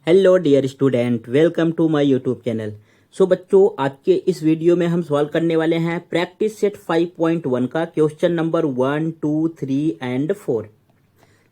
Hello dear student, welcome to my YouTube channel. So बच्चों, आज के इस वीडियो में हम सॉल्व करने वाले हैं प्रैक्टिस सेट 5.1 का क्वेश्चन नंबर 1, 2, 3 एंड 4।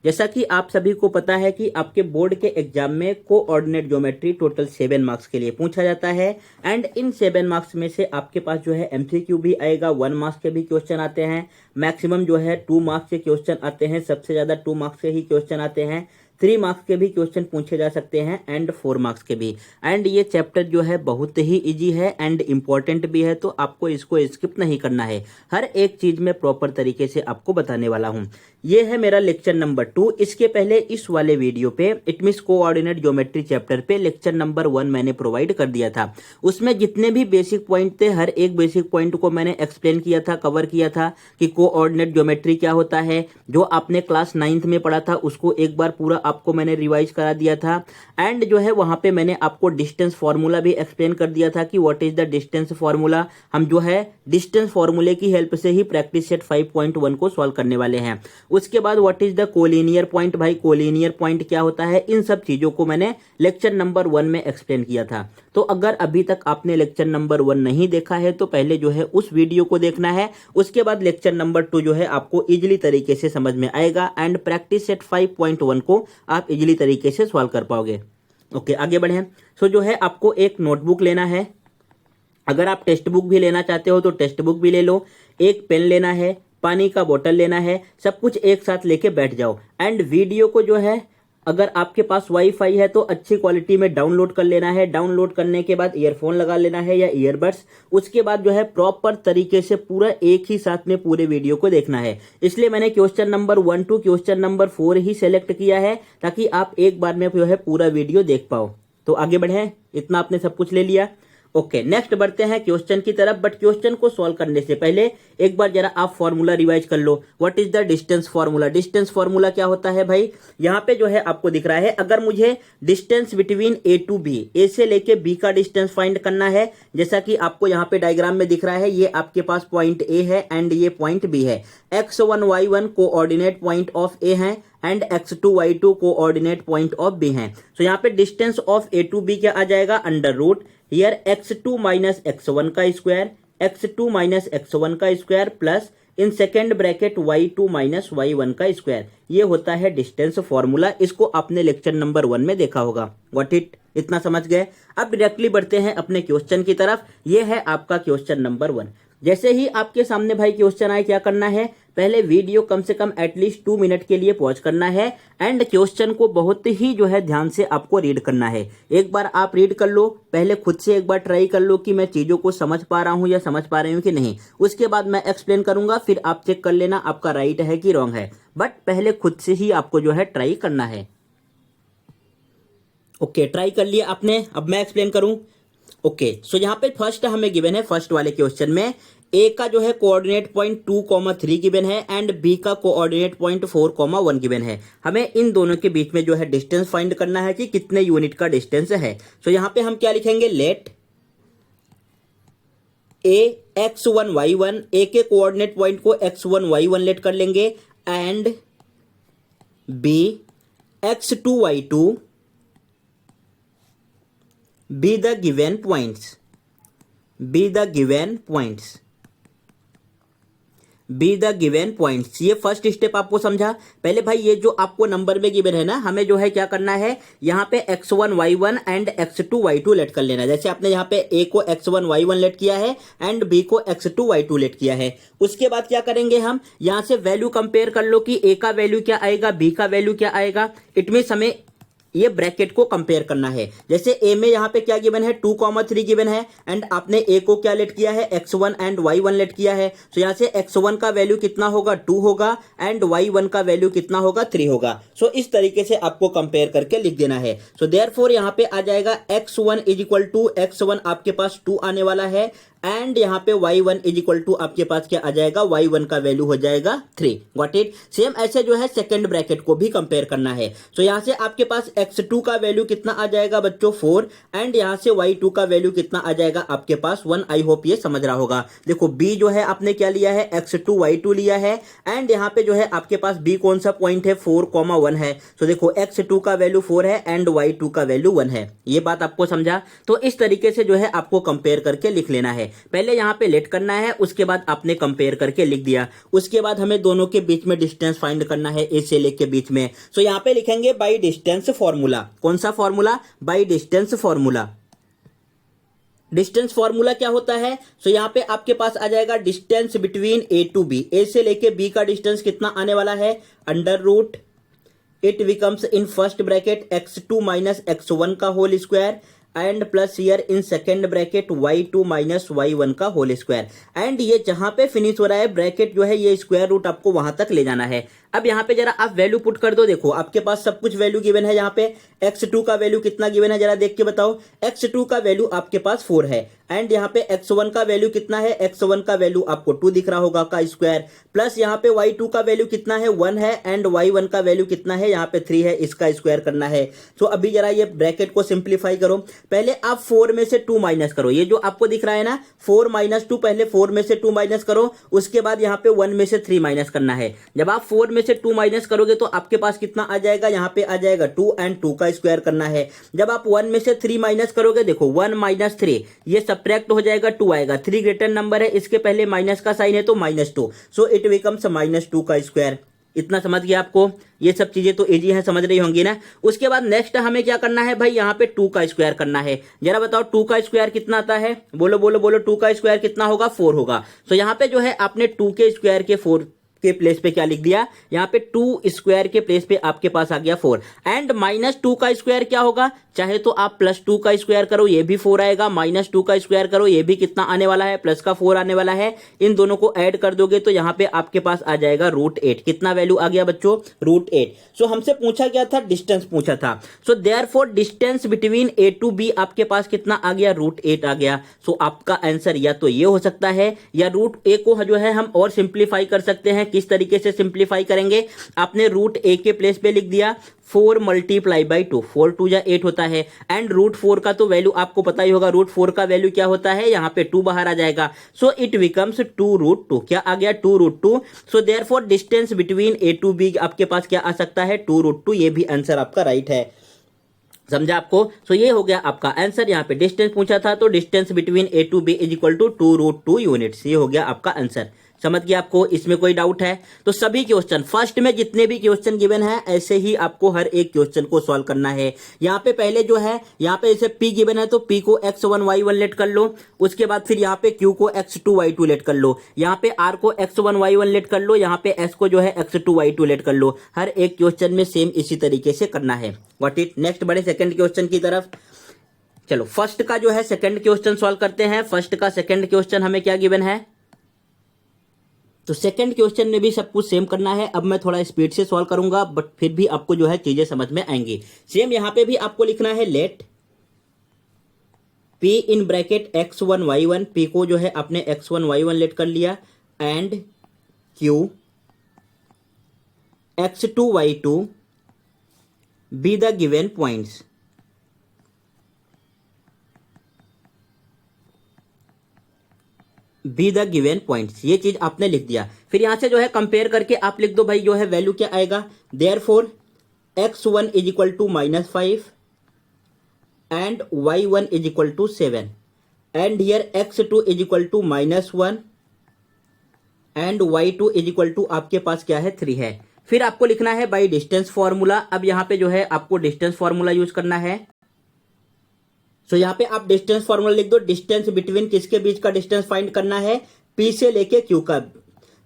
जैसा कि आप सभी को पता है कि आपके बोर्ड के एग्जाम में कोऑर्डिनेट ज्योमेट्री टोटल 7 मार्क्स के लिए पूछा जाता है एंड इन 7 मार्क्स में से आपके पास जो है एमसीक्यू भी आएगा, 1 मार्क्स के भी क्वेश्चन आते हैं, मैक्सिमम जो है 2 मार्क्स के क्वेश्चन आते हैं, सबसे ज्यादा 2 मार्क्स के ही क्वेश्चन आते हैं, 3 मार्क्स के भी क्वेश्चन पूछे जा सकते हैं एंड 4 मार्क्स के भी। एंड ये चैप्टर जो है बहुत ही इजी है एंड इम्पॉर्टेंट भी है, तो आपको इसको स्किप नहीं करना है। हर एक चीज में प्रॉपर तरीके से आपको बताने वाला हूँ। ये है मेरा लेक्चर नंबर 2। इसके पहले इस वाले वीडियो पे it means coordinate geometry chapter पे लेक्चर नंबर 1 मैंने प्रोवाइड कर दिया था। उसमें जितने भी बेसिक पॉइंट थे, हर एक बेसिक पॉइंट को मैंने एक्सप्लेन किया था, कवर किया था कि कोऑर्डिनेट ज्योमेट्री क्या होता है। जो आपने क्लास 9th में पढ़ा था उसको एक बार पूरा आपको मैंने रिवाइज करा दिया था। एंड जो है वहां पे मैंने आपको डिस्टेंस फार्मूला भी एक्सप्लेन कर दिया था कि what is the distance formula. हम जो है डिस्टेंस फार्मूले की हेल्प से ही प्रैक्टिस सेट 5.1 को सॉल्व करने वाले हैं। उसके बाद what is the collinear point, भाई कोलिनियर पॉइंट क्या होता है, इन सब चीजों को मैंने लेक्चर नंबर 1 में एक्सप्लेन किया था। तो अगर अभी तक आपने लेक्चर नंबर 1 नहीं देखा है तो पहले जो है उस वीडियो को देखना है। उसके बाद लेक्चर नंबर 2 जो है आपको इजीली तरीके से समझ में आएगा एंड प्रैक्टिस सेट 5.1 को आप इजीली तरीके से सॉल्व कर पाओगे। ओके, आगे बढ़े। सो जो है आपको एक नोटबुक लेना है, अगर आप टेक्स्ट बुक भी लेना चाहते हो तो टेक्स्ट बुक भी ले लो, एक पेन लेना है, पानी का बोतल लेना है, सब कुछ एक साथ लेके बैठ जाओ एंड वीडियो को जो है अगर आपके पास वाईफाई है तो अच्छी क्वालिटी में डाउनलोड कर लेना है। डाउनलोड करने के बाद ईयरफोन लगा लेना है या ईयरबड्स। उसके बाद जो है प्रॉपर तरीके से पूरा एक ही साथ में पूरे वीडियो को देखना है। इसलिए मैंने question number 1 to question number 4 ही सेलेक्ट किया है ताकि आप एक बार में जो है पूरा वीडियो देख पाओ। तो आगे बढ़े, इतना आपने सब कुछ ले लिया। ओके, नेक्स्ट बढ़ते हैं क्वेश्चन की तरफ। बट क्वेश्चन को सॉल्व करने से पहले एक बार जरा आप फॉर्मूला रिवाइज कर लो। What is the distance formula. Distance formula क्या होता है भाई, यहाँ पे जो है आपको दिख रहा है, अगर मुझे distance between A to B, A से लेके बी का डिस्टेंस फाइंड करना है, जैसा कि आपको यहाँ पे डायग्राम में दिख रहा है, ये आपके पास पॉइंट ए है एंड ये पॉइंट बी है। x1 y1 coordinate point of A है and x2 y2 coordinate point of B है। सो यहाँ पे distance of A to B क्या आ जाएगा, under root here x2 minus x1 का स्क्वायर, x2 माइनस x1 का स्क्वायर प्लस इन second bracket y2 minus y1 का स्क्वायर। ये होता है डिस्टेंस फॉर्मूला। इसको आपने लेक्चर नंबर 1 में देखा होगा। व्हाट इट, इतना समझ गए। अब डायरेक्टली बढ़ते हैं अपने क्वेश्चन की तरफ। ये है आपका क्वेश्चन नंबर 1। जैसे ही आपके सामने भाई क्वेश्चन आए, क्या करना है, पहले वीडियो कम से कम एटलीस्ट 2 मिनट के लिए पॉज करना है एंड क्वेश्चन को बहुत ही जो है ध्यान से आपको रीड करना है। एक बार आप रीड कर लो, पहले खुद से एक बार ट्राई कर लो कि मैं चीजों को समझ पा रहा हूं या समझ पा रही हूं कि नहीं। उसके बाद मैं एक्सप्लेन करूंगा, फिर आप चेक कर लेना आपका राइट है कि रॉन्ग है। बट पहले खुद से ही आपको जो है ट्राई करना है। ओके, ट्राई कर लिया आपने, अब मैं एक्सप्लेन करूं। ओके, सो यहाँ पे फर्स्ट हमें गिवन है, फर्स्ट वाले क्वेश्चन में ए का जो है कोऑर्डिनेट पॉइंट 2,3 गिवन है एंड बी का कोऑर्डिनेट पॉइंट 4,1 गिवन है। हमें इन दोनों के बीच में जो है डिस्टेंस फाइंड करना है कि कितने यूनिट का डिस्टेंस है। सो यहाँ पे हम क्या लिखेंगे, लेट ए x1 y1, ए के कोऑर्डिनेट पॉइंट को x1 y1 लेट कर लेंगे and B x2 y2 be the given points, be the given points, be the given points। ये फर्स्ट स्टेप आपको समझा। पहले भाई ये जो आपको नंबर में गिवन है ना, हमें जो है क्या करना है, यहाँ पे x1 y1 and x2 y2 late कर लेना। जैसे आपने यहाँ पे a को x1 y1 लेट किया है एंड b को x2 y2 लेट किया है। उसके बाद क्या करेंगे, हम यहाँ से वैल्यू कंपेयर कर लो कि a का वैल्यू क्या आएगा, b का वैल्यू क्या आएगा। इट मीन्स हमें ये ब्रैकेट को कंपेयर करना है। जैसे ए में यहाँ पे क्या गिवन है, 2,3 गिवन है एंड आपने ए को क्या लेट किया है, x1 एंड y1 लेट किया है। सो यहाँ से x1 का वैल्यू कितना होगा, 2 होगा एंड y1 का वैल्यू कितना होगा, 3 होगा। सो इस तरीके से आपको कंपेयर करके लिख देना है। सो देयरफॉर यहाँ पे आ जाएगा x1 is equal to x1 आपके पास 2 आने वाला है एंड यहाँ पे y1 इज इक्वल टू आपके पास क्या आ जाएगा, y1 का वैल्यू हो जाएगा 3। Got it. सेम ऐसे जो है सेकंड ब्रैकेट को भी कंपेयर करना है। सो यहाँ से आपके पास x2 का वैल्यू कितना आ जाएगा बच्चों 4, एंड यहाँ से y2 का वैल्यू कितना आ जाएगा आपके पास 1। आई होप ये समझ रहा होगा। देखो b जो है आपने क्या लिया है, x2 y2 लिया है, एंड यहाँ पे जो है आपके पास b कौन सा पॉइंट है, 4,1 है। तो देखो x2 का वैल्यू 4 है एंड y2 का वैल्यू 1 है। ये बात आपको समझा। तो इस तरीके से जो है आपको कंपेयर करके लिख लेना है। पहले यहाँ पे लेट करना है, उसके बाद आपने कंपेयर करके लिख दिया। उसके बाद हमें दोनों के बीच में डिस्टेंस फाइंड करना है, ए से ले के बीच में। सो यहाँ पे लिखेंगे बाई डिस्टेंस फॉर्मूला। कौन सा formula, by distance formula. Distance formula क्या होता है, सो यहाँ पे आपके पास आ जाएगा distance between A to B. A से लेके बी का डिस्टेंस कितना आने वाला है, under root it becomes in first bracket x2 minus x1 का whole square and plus here in second bracket y2 minus y1 का होल स्क्वायर। एंड ये जहां पे फिनिश हो रहा है ब्रैकेट जो है, ये स्क्वायर रूट आपको वहां तक ले जाना है। अब यहाँ पे जरा आप वैल्यू पुट कर दो। देखो आपके पास सब कुछ वैल्यू गिवन है। यहाँ पे x2 का वैल्यू कितना गिवन है, जरा देख के बताओ। x2 का वैल्यू आपके पास 4 है, एंड यहाँ पे x1 का वैल्यू कितना है, x1 का वैल्यू आपको 2 दिख रहा होगा का स्क्वायर, प्लस यहाँ पे y2 का वैल्यू कितना है 1 है, एंड y1 का वैल्यू कितना है, यहाँ पे 3 है, इसका स्क्वायर करना है। तो अभी जरा ये ब्रैकेट को सिंप्लीफाई करो। पहले आप 4 में से 2 माइनस करो। ये जो आपको दिख रहा है ना 4 माइनस 2, पहले 4 में से 2 माइनस करो, उसके बाद यहाँ पे 1 में से 3 माइनस करना है। जब आप 4 में से 2 माइनस करोगे तो आपके पास कितना आ जाएगा, यहाँ पे आ जाएगा 2 एंड 2 का स्क्वायर करना है। जब आप 1 में से 3 माइनस करोगे, देखो 1 माइनस 3 ये सब्ट्रैक्ट हो जाएगा, 2 आएगा। 3 ग्रेटर नंबर है, इसके पहले माइनस का साइन है तो -2, सो इट बिकम्स -2 का स्क्वायर। इतना समझ गया आपको। ये सब चीजें तो इजी है, समझ रही होंगी ना। उसके बाद नेक्स्ट हमें क्या करना है भाई, यहाँ पे 2 का स्क्वायर करना है। जरा बताओ 2 का स्क्वायर कितना आता है, बोलो बोलो बोलो। 2 का स्क्वायर कितना होगा, 4 होगा। तो यहाँ पे जो है आपने 2 के स्क्वायर के 4 के प्लेस पे क्या लिख दिया, यहाँ पे 2 स्क्वायर के प्लेस पे आपके पास आ गया 4, एंड -2 का स्क्वायर क्या होगा, चाहे तो आप +2 का स्क्वायर करो, ये भी 4 आएगा, -2 का स्क्वायर करो, ये भी कितना आने वाला है, प्लस का 4 आने वाला है। इन दोनों को ऐड कर दोगे तो यहाँ पे आपके पास आ जाएगा √8। कितना वैल्यू आ गया बच्चों, √8। सो हमसे पूछा क्या था, डिस्टेंस पूछा था। So therefore distance between A to B आपके पास कितना आ गया, √8 आ गया। सो आपका आंसर या तो ये हो सकता है, या √a को जो है हम और सिंप्लीफाई कर सकते हैं। किस तरीके से सिंप्लीफाई करेंगे, आपने √a के प्लेस पे लिख दिया 4 मल्टीप्लाई बाई 2, 4 2 जा 8 होता है, एंड √4 का तो वैल्यू आपको पता ही होगा। √4 का वैल्यू क्या होता है, यहाँ पे 2 बाहर आ जाएगा। So it becomes 2√2। क्या आ गया, 2√2। So therefore distance between A to B आपके पास क्या आ सकता है, 2√2। ये भी आंसर आपका राइट है। समझा आपको। सो ये हो गया आपका आंसर। यहाँ पे डिस्टेंस पूछा था तो distance between A to B is equal to 2√2 units. ये हो गया आपका आंसर। समझ गया आपको, इसमें कोई डाउट है तो सभी क्वेश्चन फर्स्ट में जितने भी क्वेश्चन गिवन है ऐसे ही आपको हर एक क्वेश्चन को सॉल्व करना है। यहाँ पे पहले जो है, यहाँ पे जैसे p गिवन है तो p को x1 y1 लेट कर लो, उसके बाद फिर यहाँ पे q को x2 y2 लेट कर लो, यहाँ पे r को x1 y1 लेट कर लो, यहाँ पे s को जो है x2 y2 लेट कर लो। हर एक क्वेश्चन में सेम इसी तरीके से करना है। What it. नेक्स्ट बढ़े सेकंड क्वेश्चन की तरफ। चलो फर्स्ट का जो है सेकंड क्वेश्चन सॉल्व करते हैं। फर्स्ट का सेकंड क्वेश्चन हमें क्या गिवन है, तो सेकंड क्वेश्चन में भी सब कुछ सेम करना है। अब मैं थोड़ा स्पीड से सॉल्व करूंगा बट फिर भी आपको जो है चीजें समझ में आएंगी। सेम यहां पे भी आपको लिखना है let p in bracket x1 y1, p को जो है आपने x1 y1 लेट कर लिया, and q x2 y2 be the given points. Be the given points, ये चीज आपने लिख दिया। फिर यहां से जो है कंपेयर करके आप लिख दो भाई जो है वैल्यू क्या आएगा, therefore x1 is equal to -5 and y1 is equal to 7, and here x2 is equal to -1 and y2 is equal to आपके पास क्या है 3 है। फिर आपको लिखना है बाई डिस्टेंस फॉर्मूला। अब यहां पे जो है आपको डिस्टेंस फॉर्मूला यूज करना है। सो यहाँ पे आप डिस्टेंस फॉर्मूला लिख दो। डिस्टेंस बिटवीन किसके बीच का डिस्टेंस फाइंड करना है, P से लेके Q का।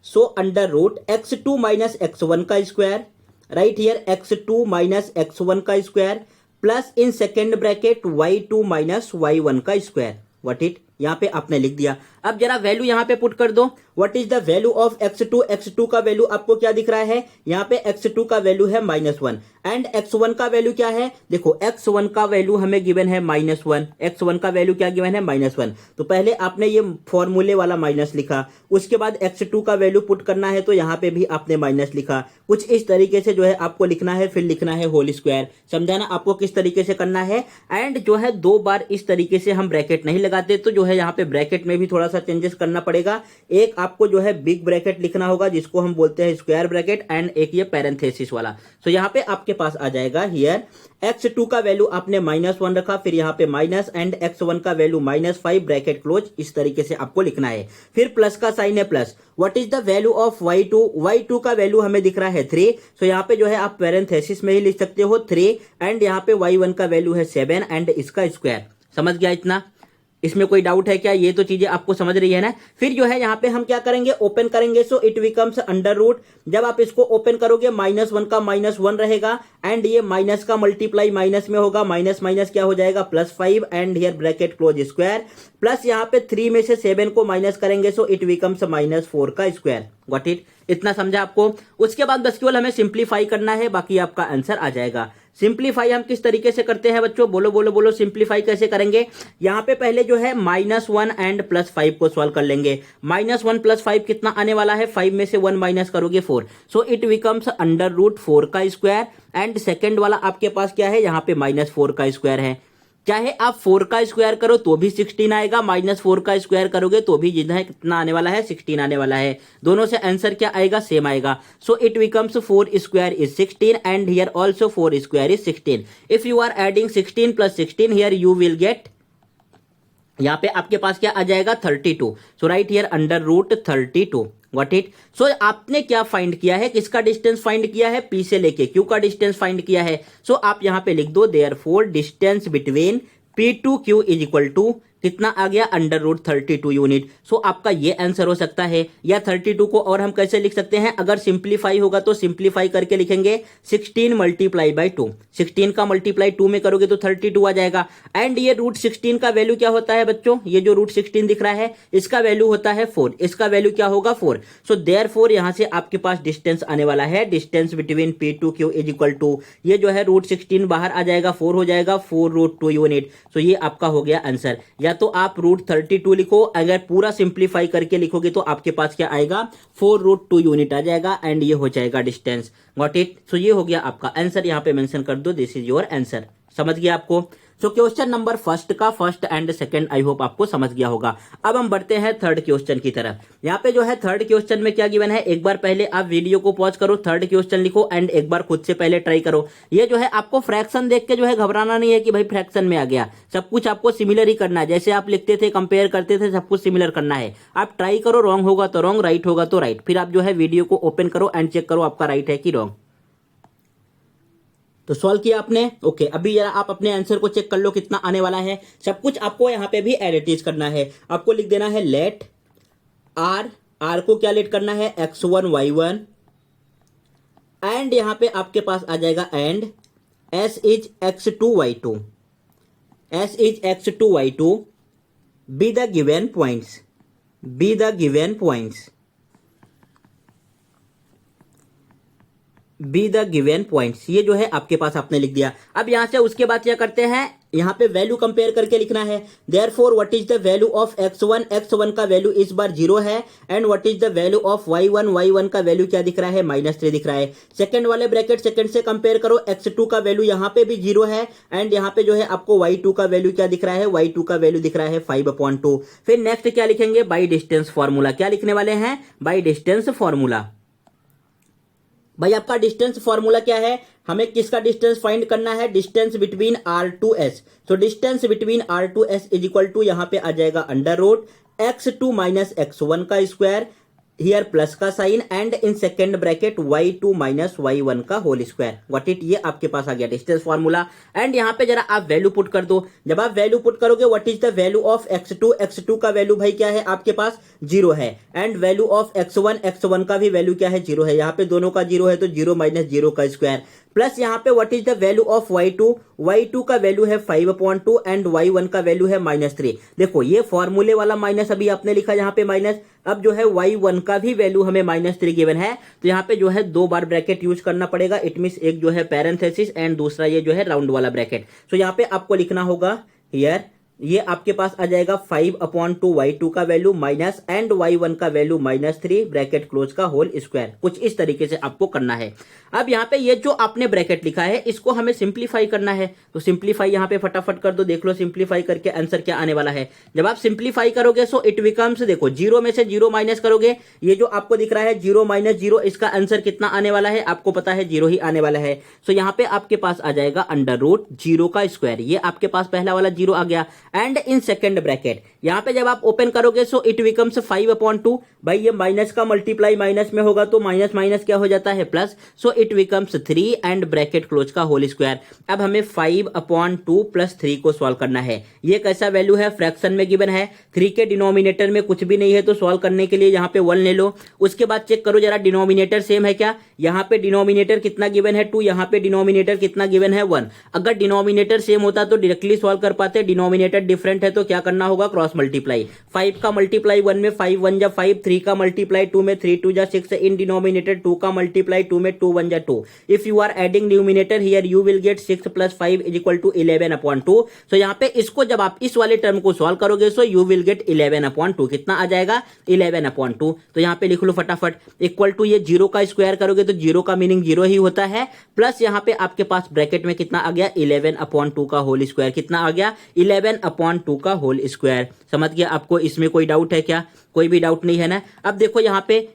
So under root x2 minus x1 का square, right here x2 minus x1 का स्क्वायर, प्लस इन second bracket y2 minus y1 का स्क्वायर। What it. यहाँ पे आपने लिख दिया। अब जरा वैल्यू यहाँ पे पुट कर दो। What is the value of x2? x2 का वैल्यू आपको क्या दिख रहा है? यहाँ पे x2 का वैल्यू है -1 एंड x1 का वैल्यू क्या है? देखो x1 का वैल्यू हमें गिवन है -1। x1 का वैल्यू क्या गिवन है? -1। तो पहले आपने ये फॉर्मूले वाला माइनस लिखा, उसके बाद x2 का वैल्यू पुट करना है तो यहाँ पे भी आपने माइनस लिखा। कुछ इस तरीके से जो है आपको लिखना है, फिर लिखना है होल स्क्वायर। समझा ना आपको किस तरीके से करना है? एंड जो है 2 बार इस तरीके से हम ब्रैकेट नहीं लगाते, तो जो है यहाँ पे ब्रैकेट में भी थोड़ा सा चेंजेस करना पड़ेगा। एक आपको जो है बिग ब्रैकेट लिखना होगा जिसको हम बोलते हैं स्क्वायर ब्रैकेट, एंड एक ये पैरेंथेसिस वाला। तो यहाँ पे आपके पास आ जाएगा हियर x2 का वैल्यू आपने -1 रखा, फिर यहाँ पे माइनस, एंड x1 का वैल्यू -5 ब्रैकेट क्लोज। इस तरीके से आपको लिखना है। फिर प्लस का साइन है plus. What is the value of y2? y2 का वैल्यू हमें दिख रहा है 3, सो यहाँ पे जो है आप पैरेंथेसिस में ही लिख सकते हो 3, एंड यहाँ पे y1 का वैल्यू है 7 एंड इसका स्क्वायर। समझ गया इतना? इसमें कोई डाउट है क्या? ये तो चीजें आपको समझ रही है ना? फिर जो है यहाँ पे हम क्या करेंगे? ओपन करेंगे, so it becomes under root. जब आप इसको ओपन करोगे -1 का -1 रहेगा, एंड ये माइनस का मल्टीप्लाई माइनस में होगा, माइनस माइनस क्या हो जाएगा? +5 and here bracket close square, plus यहाँ पे 3 में से 7 को माइनस करेंगे, सो इट बिकम्स -4 का स्क्वायर। Got it? इतना समझा आपको? उसके बाद बस केवल हमें सिंप्लीफाई करना है, बाकी आपका आंसर आ जाएगा। सिंप्लीफाई हम किस तरीके से करते हैं बच्चों? बोलो बोलो बोलो, सिंप्लीफाई कैसे करेंगे? यहाँ पे पहले जो है -1 एंड +5 को सॉल्व कर लेंगे। -1 + 5 कितना आने वाला है? 5 में से 1 माइनस करोगे 4, so it becomes under root 4 का स्क्वायर। एंड सेकेंड वाला आपके पास क्या है? यहाँ पे -4 का स्क्वायर है। चाहे आप 4 का स्क्वायर करो तो भी 16 आएगा, -4 का स्क्वायर करोगे तो भी जितना है कितना आने वाला है? 16 आने वाला है। दोनों से आंसर क्या आएगा? सेम आएगा। So it becomes 4 square is 16 and here also 4 square is 16। If you are adding 16 + 16 here you will get, यहाँ पे आपके पास क्या आ जाएगा? 32। So right here under root 32। What it? So आपने क्या फाइंड किया है? किसका डिस्टेंस फाइंड किया है? पी से लेके क्यू का डिस्टेंस फाइंड किया है। सो आप यहां पे लिख दो therefore distance between P to Q is equal to कितना आ गया? Under root 32 unit. सो आपका ये आंसर हो सकता है। या 32 को और हम कैसे लिख सकते हैं? अगर सिंप्लीफाई होगा तो सिंप्लीफाई करके लिखेंगे 16 × 2। 16 का मल्टीप्लाई 2 में करोगे तो 32 आ जाएगा। एंड ये रूट 16 का वैल्यू क्या होता है बच्चों? ये जो रूट 16 दिख रहा है इसका वैल्यू होता है 4। इसका वैल्यू क्या होगा? 4। सो देयरफॉर यहां से आपके पास डिस्टेंस आने वाला है, distance between P to Q is equal to, ये जो है रूट 16 बाहर आ जाएगा, 4 हो जाएगा, 4√2 यूनिट। सो ये आपका हो गया आंसर। या तो आप रूट 32 लिखो, अगर पूरा सिंप्लीफाई करके लिखोगे तो आपके पास क्या आएगा? 4√2 यूनिट आ जाएगा, एंड ये हो जाएगा डिस्टेंस। Got it? सो ये हो गया आपका आंसर। यहां पे मेंशन कर दो दिस इज योर आंसर। समझ गया आपको? सो क्वेश्चन नंबर फर्स्ट का first and second I hope आपको समझ गया होगा। अब हम बढ़ते हैं थर्ड क्वेश्चन की तरफ। यहाँ पे जो है थर्ड क्वेश्चन में क्या गिवन है, एक बार पहले आप वीडियो को पॉज करो, थर्ड क्वेश्चन लिखो, एंड एक बार खुद से पहले ट्राई करो। ये जो है आपको फ्रैक्शन देख के जो है घबराना नहीं है कि भाई फ्रैक्शन में आ गया, सब कुछ आपको सिमिलर ही करना है। जैसे आप लिखते थे, कंपेयर करते थे, सब कुछ सिमिलर करना है। आप ट्राई करो, रॉन्ग होगा तो रॉन्ग, राइट होगा तो राइट। फिर आप जो है वीडियो को ओपन करो एंड चेक करो आपका राइट है कि रॉन्ग। तो सॉल्व किया आपने? ओके, अभी जरा आप अपने आंसर को चेक कर लो कितना आने वाला है। सब कुछ आपको यहाँ पे भी एडिटिव करना है। आपको लिख देना है लेट आर को क्या लेट करना है? x1 y1, एंड यहाँ पे आपके पास आ जाएगा and s is x2 y2, s is x2 y2 be the given points, be the given points, be the given points. ये जो है आपके पास आपने लिख दिया। अब यहां से उसके बाद क्या करते हैं? यहां पे वैल्यू कंपेयर करके लिखना है। Therefore what is the value of x1? x1 का वैल्यू इस बार 0 है, and what is the value of y1? y1 का वैल्यू क्या दिख रहा है? -3 दिख रहा है। सेकंड वाले ब्रैकेट सेकंड से कंपेयर करो, x2 का वैल्यू यहां पे भी 0 है, एंड यहां पे जो है आपको y2 का वैल्यू क्या दिख रहा है? y2 का वैल्यू दिख रहा है 5/2। फिर नेक्स्ट क्या लिखेंगे? By distance formula. क्या लिखने वाले हैं? By distance formula. भाई आपका डिस्टेंस फॉर्मूला क्या है? हमें किसका डिस्टेंस फाइंड करना है? Distance between R2S। So distance between R2S is equal to, यहां पे आ जाएगा अंडर रूट x2 - x1 का स्क्वायर हियर प्लस का sign and in second bracket y2 minus y1 का होल स्क्वायर। व्हाट इट, ये आपके पास आ गया डिस्टेंस फॉर्मूला। एंड यहाँ पे जरा आप वैल्यू पुट कर दो। जब आप वैल्यू पुट करोगे what is the value of x2, x2 का वैल्यू भाई क्या है आपके पास 0 है। And value of x1, x1 का भी वैल्यू क्या है 0 है। यहाँ पे दोनों का 0 है तो 0 माइनस 0 का स्क्वायर प्लस यहाँ पे what is the value of y2, y2 का वैल्यू है 5/2 एंड y1 का वैल्यू है -3। देखो ये फॉर्मूले वाला माइनस अभी आपने लिखा यहाँ पे माइनस, अब जो है y1 का भी वैल्यू हमें -3 गिवन है तो यहाँ पे जो है 2 बार ब्रैकेट यूज करना पड़ेगा। इट मींस एक जो है पैरेंथेसिस एंड दूसरा ये जो है राउंड वाला ब्रैकेट। सो यहाँ पे आपको लिखना होगा हियर, ये आपके पास आ जाएगा 5/2 y2 का वैल्यू माइनस एंड y1 का वैल्यू -3 ब्रैकेट क्लोज का होल स्क्वायर। कुछ इस तरीके से आपको करना है। अब यहाँ पे ये जो आपने ब्रैकेट लिखा है इसको हमें सिंप्लीफाई करना है तो सिंप्लीफाई यहाँ पे फटाफट कर दो। देख लो सिंप्लीफाई करके आंसर क्या आने वाला है। जब आप सिंप्लीफाई करोगे सो इट बिकम्स, देखो 0 में से 0 माइनस करोगे, ये जो आपको दिख रहा है 0 माइनस 0, इसका आंसर कितना आने वाला है आपको पता है 0 ही आने वाला है। सो यहाँ पे आपके पास आ जाएगा अंडर रूट 0 का स्क्वायर। ये आपके पास पहला वाला 0 आ गया। एंड इन सेकेंड ब्रैकेट यहां पे जब आप ओपन करोगे सो इट बिकम्स 5/2। भाई ये माइनस का मल्टीप्लाई माइनस में होगा तो माइनस माइनस क्या हो जाता है plus. So it becomes 3 and bracket close का होल स्क्वायर। अब हमें 5/2 प्लस 3 को सॉल्व करना है। ये कैसा वैल्यू है, फ्रैक्शन में गिवन है। 3 के डिनोमिनेटर में कुछ भी नहीं है तो सॉल्व करने के लिए यहाँ पे 1 ले लो। उसके बाद चेक करो जरा डिनोमिनेटर सेम है क्या। यहाँ पे डिनोमिनेटर कितना गिवन है 2, यहाँ पे डिनोमिनेटर कितना गिवन है 1। अगर डिनोमिनेटर सेम होता तो डायरेक्टली सॉल्व कर पाते, डिनोमिनेटर डिफरेंट है तो क्या करना होगा क्रॉस मल्टीप्लाई। 5 का मल्टीप्लाई 1 में 5 1 जा 5, 3 का मल्टीप्लाई 2 में 3 2 जा 6, इन डिनोमिनेटर 2 का मल्टीप्लाई 2 में 2 1 जा 2। If you are adding numerator here you will get 6 + 5 = 11/2। So यहाँ पे इसको जब आप इस वाले टर्म को सॉल्व करोगे सो यू विल गेट 11/2। कितना आ जाएगा 11/2। तो यहाँ पे लिख लो फटाफट, इक्वल टू ये 0 का स्क्वायर करोगे तो 0 का मीनिंग 0 ही होता है, प्लस यहाँ पे आपके पास ब्रैकेट में कितना आ गया 11/2 का होल स्क्वायर। कितना आ गया 11/2 का होल स्क्वायर। समझ गया आपको, इसमें कोई डाउट है क्या, कोई भी डाउट नहीं है ना। अब देखो यहाँ पे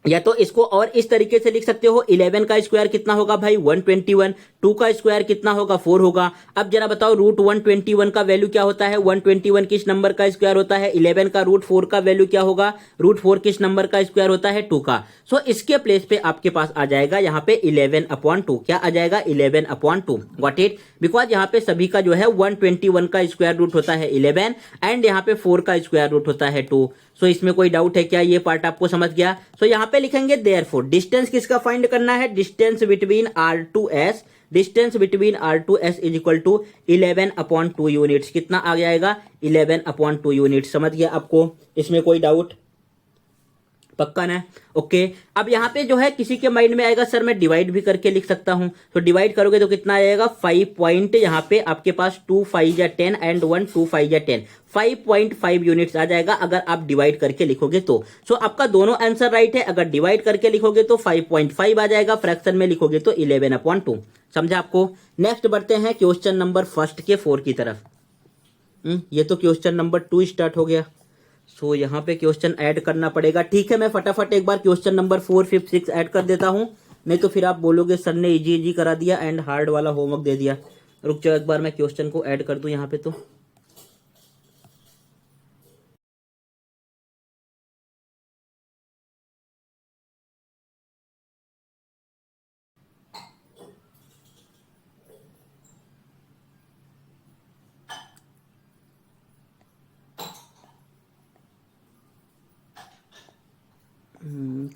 या तो इसको और इस तरीके से लिख सकते हो, 11 का स्क्वायर कितना होगा भाई 121, 2 का स्क्वायर कितना होगा 4 होगा। अब जरा बताओ रूट 121 का वैल्यू क्या होता है, 121 किस नंबर का स्क्वायर होता है 11 का। रूट 4 का वैल्यू क्या होगा, रूट 4 किस नंबर का स्क्वायर होता है 2 का। सो इसके प्लेस पे आपके पास आ जाएगा यहाँ पे 11/2। क्या आ जाएगा 11/2। व्हाट इट, बिकॉज यहाँ पे सभी का जो है 121 का स्क्वायर रूट होता है 11 एंड यहाँ पे 4 का स्क्वायर रूट होता है 2। सो इसमें कोई डाउट है क्या, ये पार्ट आपको समझ गया। सो यहाँ पे लिखेंगे देयरफॉर डिस्टेंस किसका फाइंड करना है, distance between R2S, distance between R2S is equal to 11/2 units. कितना आ जाएगा 11/2 यूनिट्स। समझ गया आपको, इसमें कोई डाउट पक्का ना। ओके अब यहाँ पे जो है किसी के माइंड में आएगा सर मैं डिवाइड भी करके लिख सकता हूं, तो डिवाइड करोगे तो कितना आएगा 5 पॉइंट, यहाँ पे आपके पास 2 5 जा 10 एंड 1 2 5 जा 10, 5.5 यूनिट्स आ जाएगा अगर आप डिवाइड करके लिखोगे तो। सो आपका दोनों आंसर राइट है, अगर डिवाइड करके लिखोगे तो 5.5 आ जाएगा, फ्रैक्शन में लिखोगे तो 11/2। समझा आपको। नेक्स्ट बढ़ते हैं क्वेश्चन नंबर फर्स्ट के 4 की तरफ। ये तो क्वेश्चन नंबर 2 स्टार्ट हो गया। सो यहाँ पे क्वेश्चन ऐड करना पड़ेगा। ठीक है मैं फटाफट एक बार क्वेश्चन नंबर 4 5 6 ऐड कर देता हूँ, नहीं तो फिर आप बोलोगे सर ने इजी इजी करा दिया एंड हार्ड वाला होमवर्क दे दिया। रुक जाओ एक बार मैं क्वेश्चन को ऐड कर दूं यहाँ पे। तो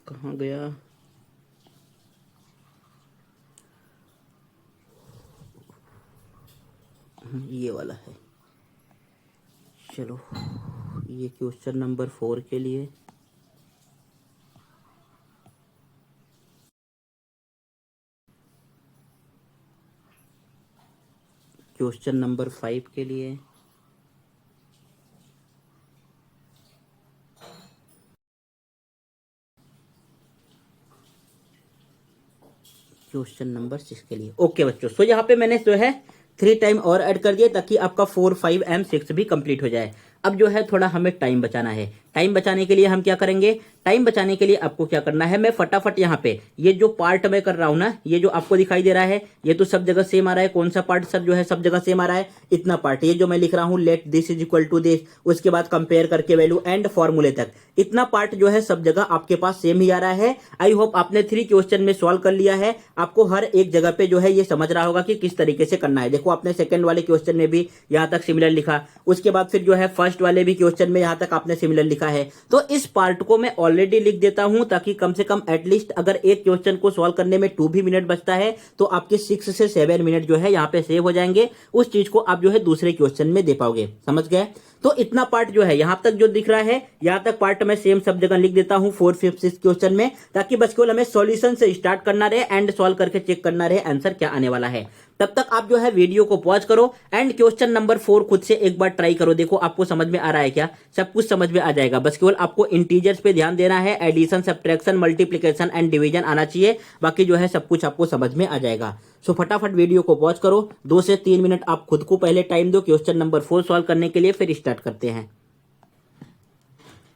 कहाँ गया, ये वाला है। चलो ये क्वेश्चन नंबर 4 के लिए क्वेश्चन नंबर 5 के लिए क्वेश्चन नंबर 6 के लिए। ओके बच्चों, सो यहाँ पे मैंने जो है 3 टाइम और ऐड कर दिया ताकि आपका 4 5 एंड 6 भी कंप्लीट हो जाए। अब जो है थोड़ा हमें टाइम बचाना है। टाइम बचाने के लिए हम क्या करेंगे, टाइम बचाने के लिए आपको क्या करना है, मैं फटाफट यहाँ पे ये जो पार्ट मैं कर रहा हूं ना, ये जो आपको दिखाई दे रहा है ये तो सब जगह सेम आ रहा है। कौन सा पार्ट सर जो है सब जगह सेम आ रहा है, इतना पार्ट, ये जो मैं लिख रहा हूं let this is equal to this, उसके बाद कंपेयर करके वैल्यू एंड फॉर्मूले तक, इतना पार्ट जो है सब जगह आपके पास सेम ही आ रहा है। आई होप आपने 3 क्वेश्चन में सॉल्व कर लिया है। आपको हर एक जगह पे जो है ये समझ रहा होगा कि किस तरीके से करना है। देखो आपने सेकंड वाले क्वेश्चन में भी यहां तक सिमिलर लिखा, उसके बाद फिर जो है फर्स्ट वाले भी क्वेश्चन में यहां तक आपने सिमिलर लिखा है। तो इस पार्ट को मैं ऑलरेडी लिख देता हूं ताकि कम से कम एटलीस्ट अगर एक क्वेश्चन को सॉल्व करने में 2 भी मिनट बचता है तो आपके 6 से 7 मिनट जो है यहाँ पे सेव हो जाएंगे। उस चीज को आप जो है दूसरे क्वेश्चन में दे पाओगे। समझ गए? तो इतना पार्ट जो है यहां तक जो दिख रहा है, यहां तक पार्ट मैं सेम सब जगह लिख देता हूं 4, 5, 6 क्वेश्चन में, ताकि बस केवल हमें सॉल्यूशन से स्टार्ट करना रहे एंड सॉल्व करके चेक करना रहे आंसर क्या आने वाला है। तब तक आप जो है वीडियो को पॉज करो एंड क्वेश्चन नंबर 4 खुद से एक बार ट्राई करो। देखो आपको समझ में आ रहा है क्या? सब कुछ समझ में आ जाएगा। बस केवल आपको इंटीजर्स पे ध्यान देना है, addition, subtraction, multiplication and division आना चाहिए, बाकी जो है सब कुछ आपको समझ में आ जाएगा। सो फटाफट वीडियो को पॉज करो, 2 से 3 मिनट आप खुद को पहले टाइम दो क्वेश्चन नंबर 4 सॉल्व करने के लिए, फिर स्टार्ट करते हैं।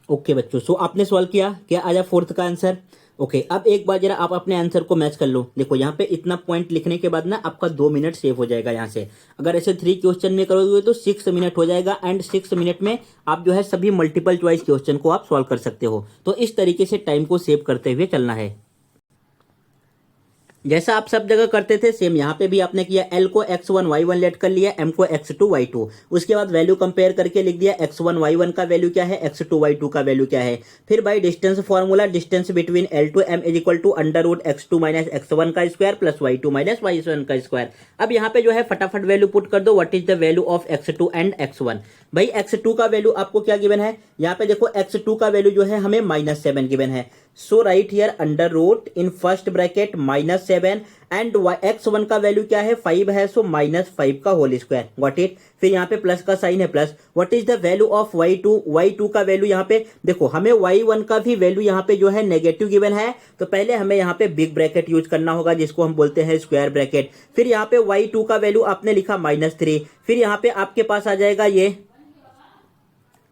ओके बच्चों, सो आपने सॉल्व किया, क्या आया 4th का आंसर? ओके, अब एक बार जरा आप अपने आंसर को मैच कर लो। देखो यहाँ पे इतना पॉइंट लिखने के बाद ना आपका 2 मिनट सेव हो जाएगा यहाँ से। अगर ऐसे 3 क्वेश्चन में करोगे तो 6 मिनट हो जाएगा एंड 6 मिनट में आप जो है सभी मल्टीपल चॉइस क्वेश्चन को आप सॉल्व कर सकते हो। तो इस तरीके से टाइम को सेव करते हुए चलना है, जैसा आप सब जगह करते थे सेम यहाँ पे भी आपने किया। L को x1 y1 लेट कर लिया, M को x2 y2, उसके बाद वैल्यू कंपेयर करके लिख दिया x1 y1 का वैल्यू क्या है, x2 y2 का वैल्यू क्या है। फिर by distance formula, distance between L to M is equal to under root x2 minus x1 का square plus y2 minus y1 का स्क्वायर। अब यहाँ पे जो है फटाफट वैल्यू पुट कर दो, what is the value of x2 and x1। भाई x2 का वैल्यू आपको क्या गिवन है, यहाँ पे देखो x2 का वैल्यू जो है हमें -7 गिवन है। So right here under root in first bracket -7 and x1 का वैल्यू क्या है 5 है, सो -5 का होल स्क्वायर, गॉट इट। फिर यहाँ पे प्लस का साइन है plus, what is the value of y2 का वैल्यू यहाँ पे देखो हमें y1 का भी वैल्यू यहाँ पे जो है नेगेटिव गिवन है, तो पहले हमें यहाँ पे बिग ब्रैकेट यूज करना होगा जिसको हम बोलते हैं स्क्वायर ब्रैकेट। फिर यहाँ पे y2 का वैल्यू आपने लिखा -3, फिर यहाँ पे आपके पास आ जाएगा ये,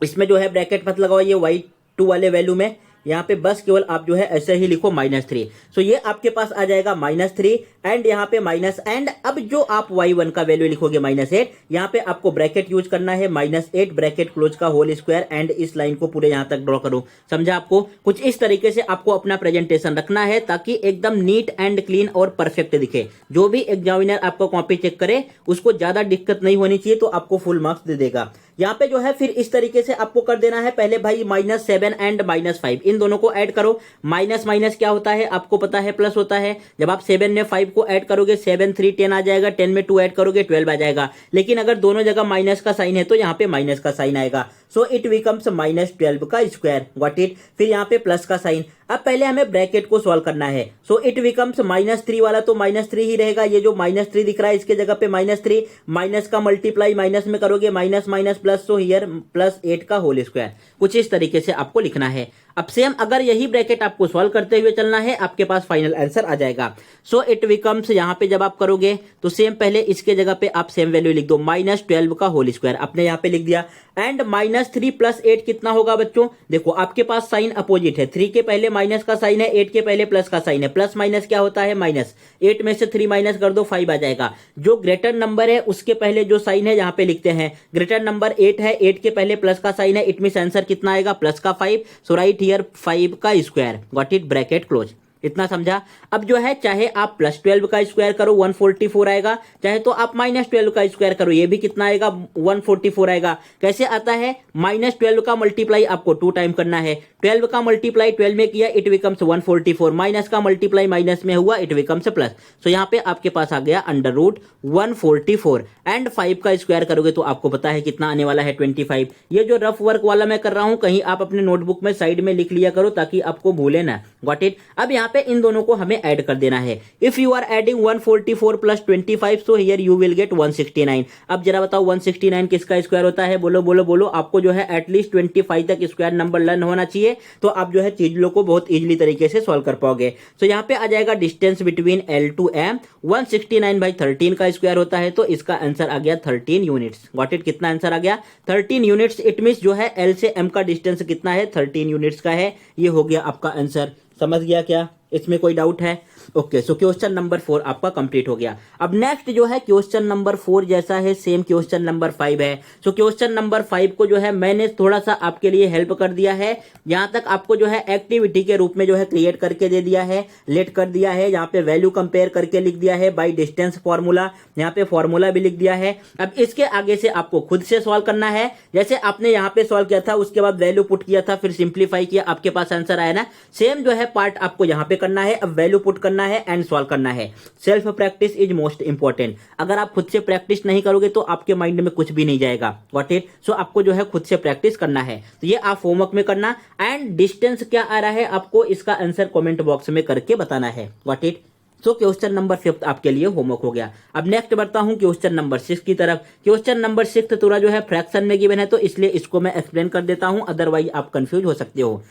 इसमें जो है ब्रैकेट मत लगाओ ये y2 वाले वैल्यू में, यहाँ पे बस केवल आप जो है ऐसे ही लिखो -3। सो ये आपके पास आ जाएगा -3 एंड यहाँ पे माइनस, एंड अब जो आप y1 का वैल्यू लिखोगे -8, यहाँ पे आपको ब्रैकेट यूज करना है -8 ब्रैकेट क्लोज का होल स्क्वायर एंड इस लाइन को पूरे यहाँ तक ड्रॉ करो। समझा? आपको कुछ इस तरीके से आपको अपना प्रेजेंटेशन रखना है ताकि एकदम नीट एंड क्लीन और परफेक्ट दिखे। जो भी एग्जामिनर आपको कॉपी चेक करे उसको ज्यादा दिक्कत नहीं होनी चाहिए, तो आपको फुल मार्क्स दे देगा। यहाँ पे जो है फिर इस तरीके से आपको कर देना है, पहले भाई -7 एंड -5 इन दोनों को ऐड करो। माइनस माइनस क्या होता है आपको पता है, प्लस होता है। जब आप 7 में 5 को ऐड करोगे 7 3 10 आ जाएगा, 10 में 2 ऐड करोगे 12 आ जाएगा। लेकिन अगर दोनों जगह माइनस का साइन है तो यहाँ पे माइनस का साइन आएगा, सो इट बिकम्स -12 का स्क्वायर, गॉट इट। फिर यहाँ पे प्लस का साइन। अब पहले हमें ब्रैकेट को सॉल्व करना है, सो इट बिकम्स -3 वाला तो -3 ही रहेगा। ये जो -3 दिख रहा है इसके जगह पे -3, माइनस का मल्टीप्लाई माइनस में करोगे minus minus plus, so here +8 का होल स्क्वायर। कुछ इस तरीके से आपको लिखना है। अब सेम अगर यही ब्रैकेट आपको सॉल्व करते हुए चलना है, आपके पास फाइनल आंसर आ जाएगा। सो इट बिकम्स, यहाँ पे जब आप करोगे तो सेम पहले इसके जगह पे आप सेम वैल्यू लिख दो, -12 का होल स्क्वायर आपने यहाँ पे लिख दिया। एंड -3 + 8 कितना होगा बच्चों? देखो आपके पास साइन अपोजिट है, 3 के पहले माइनस का साइन है, 8 के पहले प्लस का साइन है। प्लस माइनस क्या होता है? माइनस। 8 में से 3 माइनस कर दो 5 आ जाएगा। जो ग्रेटर नंबर है उसके पहले जो साइन है यहाँ पे लिखते हैं। ग्रेटर नंबर 8 है, 8 के पहले प्लस का साइन है, इट मींस आंसर कितना आएगा? प्लस का 5। सो राइट हियर 5 का square, got it, bracket close. इतना समझा? अब जो है चाहे आप +12 का स्क्वायर करो 144 आएगा, चाहे तो आप -12 का स्क्वायर करो, ये भी कितना आएगा? 144 आएगा। कैसे आता है? -12 का मल्टीप्लाई आपको 2 टाइम करना है। 12 का मल्टीप्लाई 12 में किया, इट बिकम्स 144। माइनस का मल्टीप्लाई माइनस में हुआ, इट बिकम्स प्लस। सो यहाँ पे आपके पास आ गया √144 एंड 5 का स्क्वायर करोगे तो आपको पता है कितना आने वाला है? 25। ये जो रफ वर्क वाला मैं कर रहा हूं कहीं आप अपने नोटबुक में साइड में लिख लिया करो ताकि आपको भूले ना, गॉट इट। अब यहाँ यहाँ पे इन दोनों को हमें ऐड कर देना है। If you are adding 144 plus 25 so here you will get 169। अब जरा बताओ 169 किसका स्क्वायर होता है? बोलो बोलो बोलो। आपको जो है एटलीस्ट 25 तक स्क्वायर नंबर लर्न होना चाहिए, तो आप जो है चीजों को बहुत इजीली तरीके से सॉल्व कर पाओगे। तो यहाँ पे आ जाएगा distance between L to M 169/13 का स्क्वायर होता है, तो इसका आंसर आ गया 13 यूनिट्स। Got it? कितना आंसर आ गया? 13 यूनिट्स। इट मींस जो है L से M का डिस्टेंस कितना है? 13 यूनिट्स का है। ये हो गया आपका आंसर। समझ गया क्या? इसमें कोई डाउट है? ओके, सो क्वेश्चन नंबर 4 आपका कंप्लीट हो गया। अब नेक्स्ट जो है क्वेश्चन नंबर 4 जैसा है सेम क्वेश्चन नंबर 5 है। सो क्वेश्चन नंबर 5 को जो है मैंने थोड़ा सा आपके लिए हेल्प कर दिया है। यहां तक आपको जो है एक्टिविटी के रूप में जो है क्रिएट करके दे दिया है, लेट कर दिया है। यहाँ पे वैल्यू कंपेयर करके लिख दिया है बाई डिस्टेंस फॉर्मूला, यहाँ पे फॉर्मूला भी लिख दिया है। अब इसके आगे से आपको खुद से सॉल्व करना है। जैसे आपने यहाँ पे सॉल्व किया था, उसके बाद वैल्यू पुट किया था, फिर सिंप्लीफाई किया, आपके पास आंसर आया ना। सेम जो है पार्ट आपको यहाँ पे करना है। अब वैल्यू पुट करना है एंड सॉल्व करना है। Self practice is most important. अगर आप खुद से प्रैक्टिस नहीं करोगे तो आपके माइंड में कुछ भी नहीं जाएगा। Got it? सो आपको जो है खुद से प्रैक्टिस करना है। तो ये आप होमवर्क में करना। एंड डिस्टेंस क्या आ रहा है आपको इसका आंसर कमेंट बॉक्स में करके बताना है। Got it? So question number 5 आपके लिए होमवर्क हो गया। अब नेक्स्ट बढ़ता हूं क्वेश्चन नंबर 6 की तरफ। क्वेश्चन नंबर 6 थोड़ा जो है फ्रैक्शन में गिवन है, तो इसलिए इसको मैं एक्सप्लेन कर देता हूं, अदरवाइज आप कंफ्यूज हो सकते हो।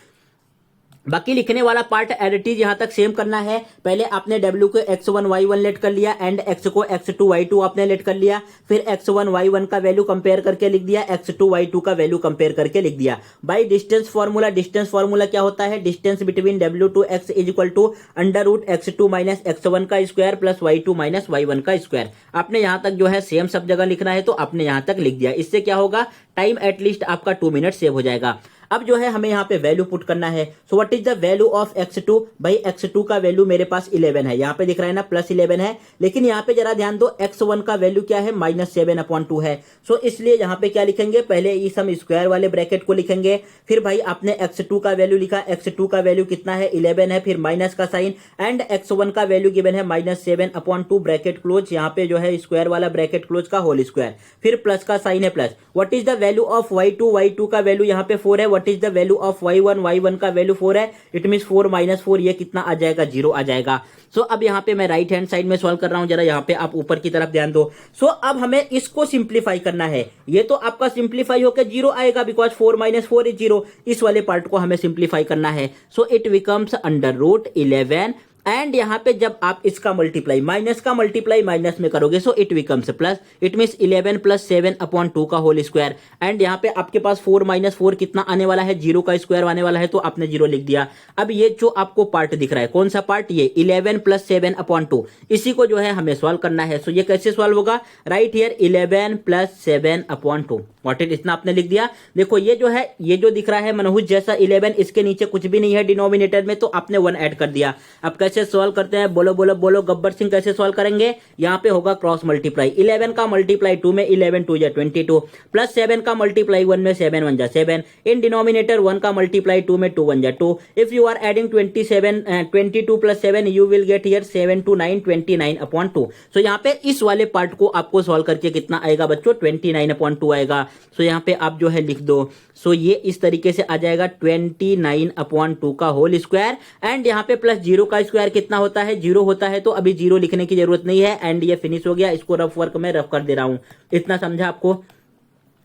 बाकी लिखने वाला पार्ट एडिटीज यहां तक सेम करना है। पहले आपने W को x1 y1 लेट कर लिया एंड x को x2 y2 आपने लेट कर लिया। फिर x1 y1 का वैल्यू कंपेयर करके लिख दिया, x2 y2 का वैल्यू कंपेयर करके लिख दिया by distance formula. Distance formula क्या होता है? Distance between W to x is equal to √x2 minus x1 का square plus y2 minus y1 का स्क्वायर। आपने यहां तक जो है सेम सब जगह लिखना है, तो आपने यहां तक लिख दिया। इससे क्या होगा? टाइम एटलीस्ट आपका 2 मिनट सेव हो जाएगा। अब जो है हमें यहाँ पे वैल्यू पुट करना है। सो what is the value of x2? भाई x2 का वैल्यू मेरे पास 11 है, यहाँ पे दिख रहा है ना प्लस 11 है, लेकिन यहाँ पे जरा ध्यान दो x1 का वैल्यू क्या है? -7/2 है। सो इसलिए यहाँ पे क्या लिखेंगे? पहले इस हम स्क्वायर वाले ब्रैकेट को लिखेंगे। फिर भाई आपने x2 का वैल्यू लिखा, x2 का वैल्यू कितना है? 11 है, फिर माइनस का साइन एंड x1 का वैल्यू गिवन है -7/2 ब्रैकेट क्लोज, यहाँ पे जो है स्क्वायर वाला ब्रैकेट क्लोज का होल स्क्वायर, फिर प्लस का साइन है plus. What is the value of y2? y2 का वैल्यू यहाँ पे 4 है। What is the value of y1? y1 का वैल्यू 4 है। इट मींस 4 माइनस 4, ये कितना आ जाएगा? 0 आ जाएगा। सो अब यहाँ पे मैं राइट हैंड साइड में सॉल्व कर रहा हूं, जरा यहाँ पे आप ऊपर की तरफ ध्यान दो। सो अब हमें इसको सिंप्लीफाई करना है। ये तो आपका सिंप्लीफाई होकर 0 आएगा, बिकॉज 4 माइनस 4 इज 0। इस वाले पार्ट को हमें सिंप्लीफाई करना है। सो इट बिकम्स √11 एंड यहाँ पे जब आप इसका मल्टीप्लाई माइनस का मल्टीप्लाई माइनस में करोगे, so it becomes plus. It means 11 + 7/2 का होल स्क्वायर। एंड यहाँ पे आपके पास 4 माइनस 4 कितना आने वाला है? 0 का स्क्वायर आने वाला है, तो आपने 0 लिख दिया। अब ये जो आपको पार्ट दिख रहा है, कौन सा पार्ट? ये 11 + 7/2, इसी को जो है हमें सॉल्व करना है। सो ये कैसे सॉल्व होगा? Right here 11 + 7/2। What it? इतना आपने लिख दिया। देखो ये जो है, ये जो दिख रहा है मनहुस जैसा 11, इसके नीचे कुछ भी नहीं है डिनोमिनेटर में, तो आपने 1 ऐड कर दिया। अब कैसे सॉल्व करते हैं? बोलो बोलो बोलो। गब्बर सिंह कैसे सॉल्व करेंगे? यहाँ पे होगा क्रॉस मल्टीप्लाई। 11 का मल्टीप्लाई 2 में 11 2 जा 22 प्लस 7 का मल्टीप्लाई 1 में 7 1 जा 7। इन डिनोमिनेटर 1 का मल्टीप्लाई 2 में 2 1 जा 2। If you are adding 22 + 7 you will get here 7 2 9 29/2। So यहाँ पे इस वाले पार्ट को आपको सॉल्व करके कितना आएगा बच्चों? 29/2 आएगा। सो यहाँ पे आप जो है लिख दो। सो ये इस तरीके से आ जाएगा 29/2 का होल स्क्वायर। एंड यहाँ पे प्लस 0 का स्क्वायर कितना होता है? 0 होता है, तो अभी 0 लिखने की जरूरत नहीं है। एंड ये फिनिश हो गया। इसको रफ वर्क में रफ कर दे रहा हूं। इतना समझा आपको?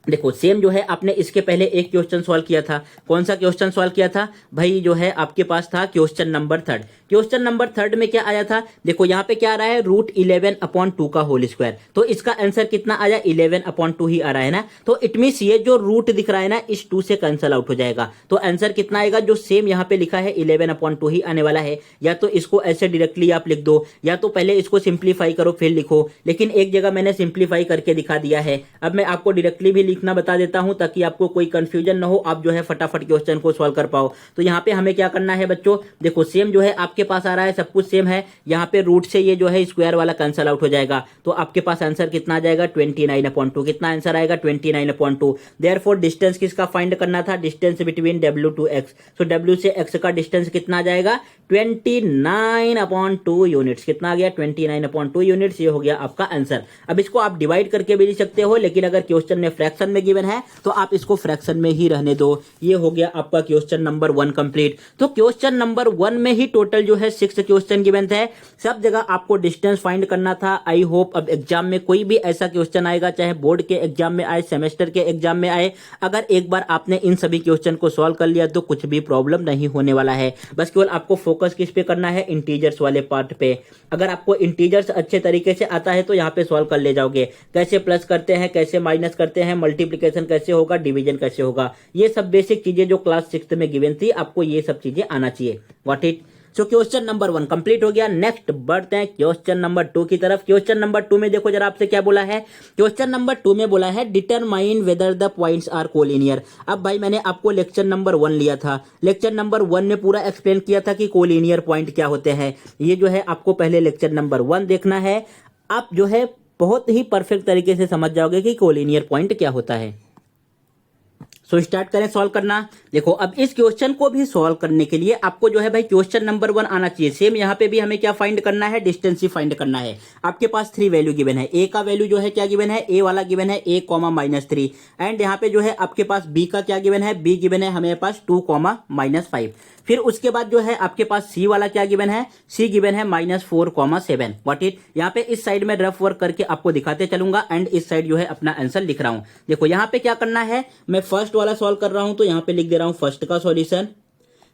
देखो सेम जो है आपने इसके पहले एक क्वेश्चन सॉल्व किया था। कौन सा क्वेश्चन सॉल्व किया था भाई? जो है आपके पास था क्वेश्चन नंबर 3। क्वेश्चन नंबर 3 में क्या आया था? देखो यहाँ पे क्या आ रहा है? √11/2 का होल स्क्वायर। तो इसका आंसर कितना आया? 11/2 ही आ रहा है ना। तो इट मींस ये जो रूट दिख रहा है ना, इस 2 से कैंसल आउट हो जाएगा। तो आंसर कितना आएगा? जो सेम यहाँ पे लिखा है 11/2 ही आने वाला है। या तो इसको ऐसे डायरेक्टली आप लिख दो, या तो पहले इसको सिंप्लीफाई करो फिर लिखो। लेकिन एक जगह मैंने सिंप्लीफाई करके दिखा दिया है। अब मैं आपको डायरेक्टली भी लिखना बता देता हूं, ताकि आपको कोई कंफ्यूजन ना हो, आप जो है फटाफट क्वेश्चन को सॉल्व कर पाओ। तो यहाँ पे हमें क्या करना है बच्चों? देखो सेम जो है आपके पास आ रहा है, सब कुछ सेम है। यहाँ पे रूट से ये जो है स्क्वायर वाला कैंसल आउट हो जाएगा। तो आपके पास आंसर कितना आ जाएगा? 29/2। कितना आंसर आएगा? 29/2। देयरफॉर डिस्टेंस किसका फाइंड करना था? Distance between W to X। So W से X का डिस्टेंस कितना आ जाएगा? 29/2 यूनिट्स। कितना आ गया? 29/2 यूनिट्स। ये हो गया आपका आंसर। अब इसको आप डिवाइड करके भी लिख सकते हो, लेकिन अगर क्वेश्चन में फ्रैक्शन फ्रैक्शन में गिवन है तो आप इसको फ्रैक्शन में ही रहने दो। ये हो गया आपका क्वेश्चन नंबर 1 कंप्लीट। तो क्वेश्चन नंबर 1 में ही टोटल जो है 6 क्वेश्चन गिवन थे, सब जगह आपको डिस्टेंस फाइंड करना था। आई होप अब एग्जाम में कोई भी ऐसा क्वेश्चन आएगा, चाहे बोर्ड के एग्जाम में आए, सेमेस्टर के एग्जाम में आए, अगर एक बार आपने इन सभी क्वेश्चन को सॉल्व कर लिया तो कुछ भी प्रॉब्लम नहीं होने वाला है। बस केवल आपको फोकस किस पे करना है, इंटीजर्स वाले पार्ट पे। अगर आपको इंटीजर्स अच्छे तरीके से आता है तो यहाँ पे सॉल्व कर ले जाओगे, कैसे प्लस करते हैं, कैसे माइनस करते हैं, मल्टीप्लिकेशन कैसे होगा, डिवीजन कैसे होगा, ये सब बेसिक चीजें जो क्लास 6 में गिवन थी, आपको ये सब चीजें आना चाहिए। What it. So question number 1 complete हो गया। नेक्स्ट बढ़ते हैं क्वेश्चन नंबर 2 की तरफ। क्वेश्चन नंबर 2 में देखो जरा आपसे क्या बोला है। क्वेश्चन नंबर 2 में बोला है determine whether the points are collinear. अब भाई मैंने आपको लेक्चर नंबर 1 लिया था, लेक्चर नंबर 1 में पूरा एक्सप्लेन किया था कि कोलिनियर पॉइंट क्या होते हैं। ये जो है आपको पहले लेक्चर नंबर 1 देखना है, आप जो है बहुत ही परफेक्ट तरीके से समझ जाओगे कि कोलिनियर पॉइंट क्या होता है। सो स्टार्ट करें सॉल्व करना। देखो अब इस क्वेश्चन को भी सॉल्व करने के लिए आपको जो है भाई क्वेश्चन नंबर 1 आना चाहिए। सेम यहाँ पे भी हमें क्या फाइंड करना है, डिस्टेंस ही फाइंड करना है। आपके पास 3 वैल्यू गिवन है। ए का वैल्यू जो है क्या गिवन है, ए वाला गिवन है a, -3 एंड यहाँ पे जो है आपके पास बी का क्या गिवन है, बी गिवन है हमें पास 2, -5। फिर उसके बाद जो है आपके पास सी वाला क्या गिवन है, सी गिवन है -4, 7। What it. यहाँ पे इस साइड में रफ वर्क करके आपको दिखाते चलूंगा एंड इस साइड जो है अपना आंसर लिख रहा हूं। देखो यहाँ पे क्या करना है, मैं फर्स्ट वाला सॉल्व कर रहा हूं तो यहाँ पे लिख दे रहा हूं फर्स्ट का सॉल्यूशन।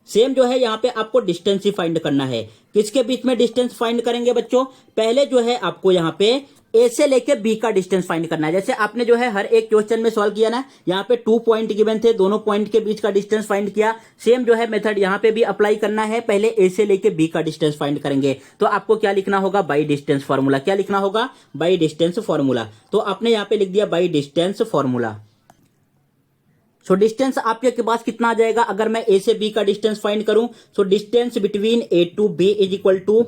सेम जो है यहाँ पे आपको डिस्टेंस ही फाइंड करना है। किसके बीच में डिस्टेंस फाइंड करेंगे बच्चों, पहले जो है आपको यहाँ पे ए से लेके बी का डिस्टेंस फाइंड करना है। जैसे आपने जो है हर एक क्वेश्चन में सॉल्व किया ना, यहाँ पे 2 पॉइंट गिवन थे, दोनों पॉइंट के बीच का डिस्टेंस फाइंड किया। सेम जो है मेथड यहाँ पे भी अप्लाई करना है, पहले ए से लेके बी का डिस्टेंस फाइंड करेंगे। तो आपको क्या लिखना होगा, बाई डिस्टेंस फॉर्मूला। क्या लिखना होगा, बाई डिस्टेंस फॉर्मूला। तो आपने यहाँ पे लिख दिया by distance formula. So distance आपके पास कितना आ जाएगा, अगर मैं ए से बी का डिस्टेंस फाइंड करूं, so distance between A to B is equal to,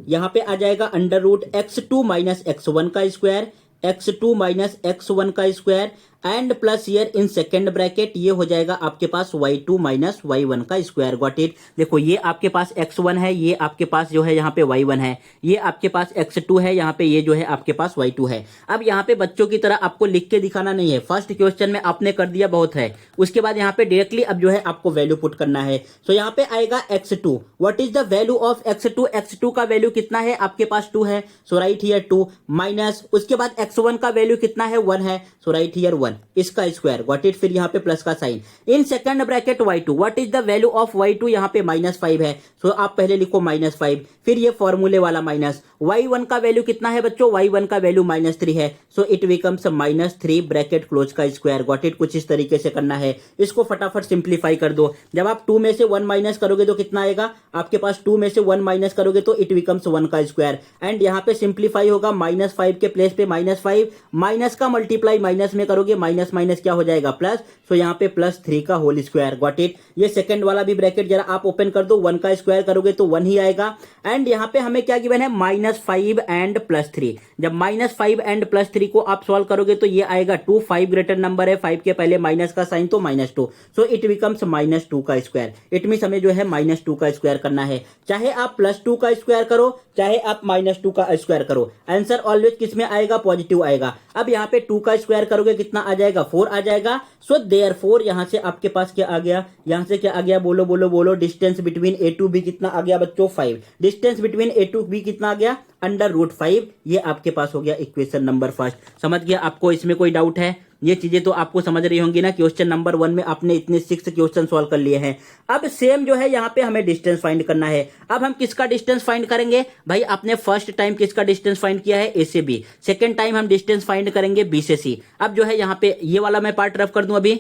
यहां पे आ जाएगा √x2 - x1 का स्क्वायर, x2 - x1 का square and plus year in second bracket, ये हो जाएगा आपके पास y2 - y1 का स्क्वायर। Got it. देखो ये आपके पास x1 है, ये आपके पास जो है यहाँ पे y1 है, ये आपके पास x2 है, यहाँ पे ये जो है आपके पास y2 है। अब यहाँ पे बच्चों की तरह आपको लिख के दिखाना नहीं है, फर्स्ट क्वेश्चन में आपने कर दिया बहुत है। उसके बाद यहाँ पे डायरेक्टली अब जो है आपको वैल्यू पुट करना है। सो यहाँ पे आएगा x2। What is the value of x2, x2 का वैल्यू कितना है, आपके पास 2 है, सो राइट हियर 2 माइनस, उसके बाद x1 का वैल्यू कितना है, 1 है, सो राइट हियर 1, इसका स्क्वायर। व्हाट इट, फिर यहाँ पे प्लस का sign in second bracket y2। What is the value of y2, यहाँ पे -5 है, सो आप पहले लिखो -5, फिर ये फॉर्मूले वाला माइनस। y1 का वैल्यू कितना है बच्चों, y1 का वैल्यू -3 है, so it becomes -3 bracket close का स्क्वायर। Got it. कुछ इस तरीके से करना है, इसको फटाफट सिंप्लीफाई कर दो। जब आप 2 में से 1 माइनस करोगे तो कितना आएगा, आपके पास 2 में से 1 माइनस करोगे तो इट बिकम्स 1 का स्क्वायर एंड यहाँ पे सिंप्लीफाई होगा, -5 के प्लेस पे -5, माइनस का मल्टीप्लाई माइनस में करोगे, माइनस माइनस क्या हो जाएगा, प्लस। सो यहाँ पे +3 का होल स्क्वायर। Got it. ये सेकंड वाला भी ब्रैकेट जरा आप ओपन कर दो, 1 का स्क्वायर करोगे तो 1 ही आएगा एंड यहाँ पे हमें क्या गिवन है, -5 एंड +3। जब -5 एंड +3 को आप सॉल्व करोगे तो ये आएगा 2, 5 ग्रेटर नंबर है, 5 के पहले माइनस का साइन तो -2, सो इट बिकम्स -2 का स्क्वायर। इट मींस हमें जो है -2 का स्क्वायर करना है, चाहे आप +2 का स्क्वायर करो, चाहे आप -2 का स्क्वायर करो, आंसर ऑलवेज किस में आएगा, पॉजिटिव आएगा। अब यहाँ पे 2 का स्क्वायर करोगे कितना आ जाएगा, 4 आ जाएगा। सो देयरफॉर यहाँ से आपके पास क्या आ गया, यहाँ से क्या आ गया, बोलो बोलो बोलो, distance between A to B कितना आ गया बच्चों, 5। Distance between A to B कितना आ गया, √5। ये आपके पास हो गया इक्वेशन नंबर फर्स्ट। समझ गया आपको, इसमें कोई डाउट है, ये चीजें तो आपको समझ रही होंगी ना। क्वेश्चन नंबर 1 में आपने इतने 6 क्वेश्चन सॉल्व कर लिए हैं। अब सेम जो है यहाँ पे हमें डिस्टेंस फाइंड करना है। अब हम किसका डिस्टेंस फाइंड करेंगे भाई, आपने फर्स्ट टाइम किसका डिस्टेंस फाइंड किया है, ए से बी, सेकंड टाइम हम डिस्टेंस फाइंड करेंगे बी से सी। अब जो है यहाँ पे ये वाला मैं पार्ट रफ कर दूं अभी,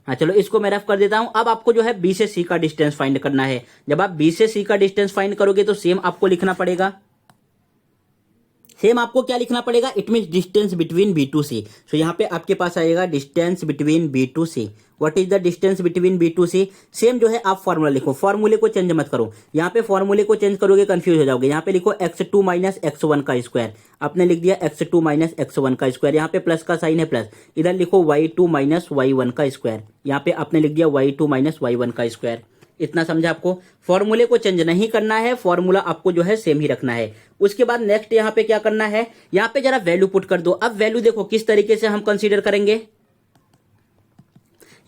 हाँ चलो इसको मैं रफ कर देता हूं। अब आपको जो है बी से सी का डिस्टेंस फाइंड करना है। जब आप बी से सी का डिस्टेंस फाइंड करोगे तो सेम आपको लिखना पड़ेगा, सेम आपको क्या लिखना पड़ेगा, it mean distance between B to C. So यहाँ पे आपके पास आएगा distance between B to C. What is the distance between B to C, same जो है आप फॉर्मूला लिखो, फॉर्मूले को चेंज मत करो। यहाँ पे फॉर्मूले को चेंज करोगे कंफ्यूज हो जाओगे। यहाँ पे लिखो x2 - x1 का स्क्वायर, आपने लिख दिया x2 - x1 का स्क्वायर, यहाँ पे प्लस का साइन है प्लस, इधर लिखो y2 - y1 का स्क्वायर, यहाँ पे आपने लिख दिया y2 - y1 का स्क्वायर। इतना समझा आपको, फॉर्मूले को चेंज नहीं करना है, फॉर्मूला आपको जो है सेम ही रखना है। उसके बाद नेक्स्ट यहाँ पे क्या करना है, यहाँ पे जरा वैल्यू पुट कर दो। अब वैल्यू देखो किस तरीके से हम कंसीडर करेंगे,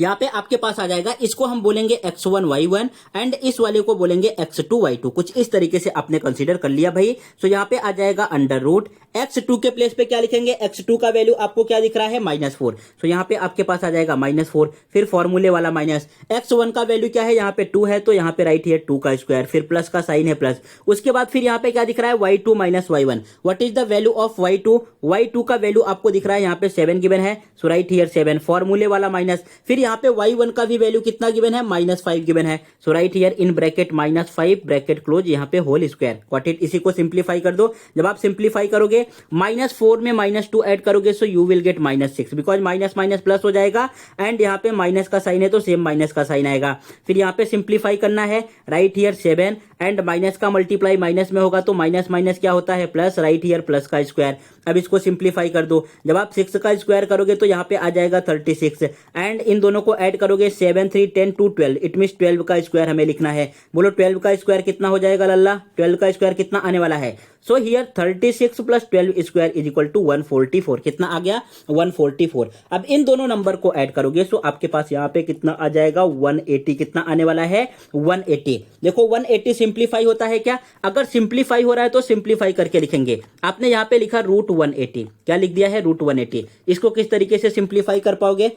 यहाँ पे आपके पास आ जाएगा, इसको हम बोलेंगे x1 y1 एंड इस वाले को बोलेंगे x2 y2। कुछ इस तरीके से आपने कंसीडर कर लिया भाई। सो यहाँ पे आ जाएगा अंडर रूट x2 के प्लेस पे क्या लिखेंगे, x2 का वैल्यू आपको क्या दिख रहा है -4। सो यहाँ पे आपके पास आ जाएगा -4, फिर फॉर्मूले वाला माइनस, x1 का वैल्यू क्या है, यहाँ पे 2 है तो यहाँ पे राइट हियर 2 का स्क्वायर, फिर प्लस का साइन है प्लस। उसके बाद फिर यहाँ पे क्या दिख रहा है, y2 - y1। What is the value of y2? y2 का वैल्यू आपको दिख रहा है यहाँ पे 7 गिवन है, सो राइट हियर 7, फॉर्मूले वाला माइनस। फिर यहाँ पे y1 का भी वैल्यू कितना गिवन है, -5 गिवन है, so right here in bracket -5 bracket close, यहाँ पे होल स्क्वायर। व्हाट इट, इसी को सिंप्लीफाई कर दो। जब आप सिंप्लीफाई करोगे -4 में -2 ऐड करोगे, सो you will get -6, because minus minus plus हो जाएगा एंड यहाँ पे माइनस का साइन है तो सेम माइनस का साइन आएगा। फिर यहाँ पे सिंप्लीफाई करना है, राइट हियर 7 एंड माइनस का मल्टीप्लाई माइनस में होगा तो माइनस माइनस क्या होता है, प्लस, राइट हियर प्लस का स्क्वायर। अब इसको सिंप्लीफाई कर दो। जब आप 6 का स्क्वायर करोगे तो यहाँ पे आ जाएगा 36 एंड इन दोनों को ऐड करोगे 7 3 10 2 12, इट मींस 12 का स्क्वायर हमें लिखना है। बोलो 12 का स्क्वायर कितना हो जाएगा लल्ला, 12 का स्क्वायर कितना आने वाला है। So here 36 plus 12 square is equal to 144। कितना आ गया, 144। अब इन दोनों नंबर को ऐड करोगे सो आपके पास यहाँ पे कितना आ जाएगा, 180। कितना आने वाला है, 180। देखो 180 सिंप्लीफाई होता है क्या, अगर सिंप्लीफाई हो रहा है तो सिंप्लीफाई करके लिखेंगे। आपने यहाँ पे लिखा √180, क्या लिख दिया है, √180। इसको किस तरीके से सिंप्लीफाई कर पाओगे,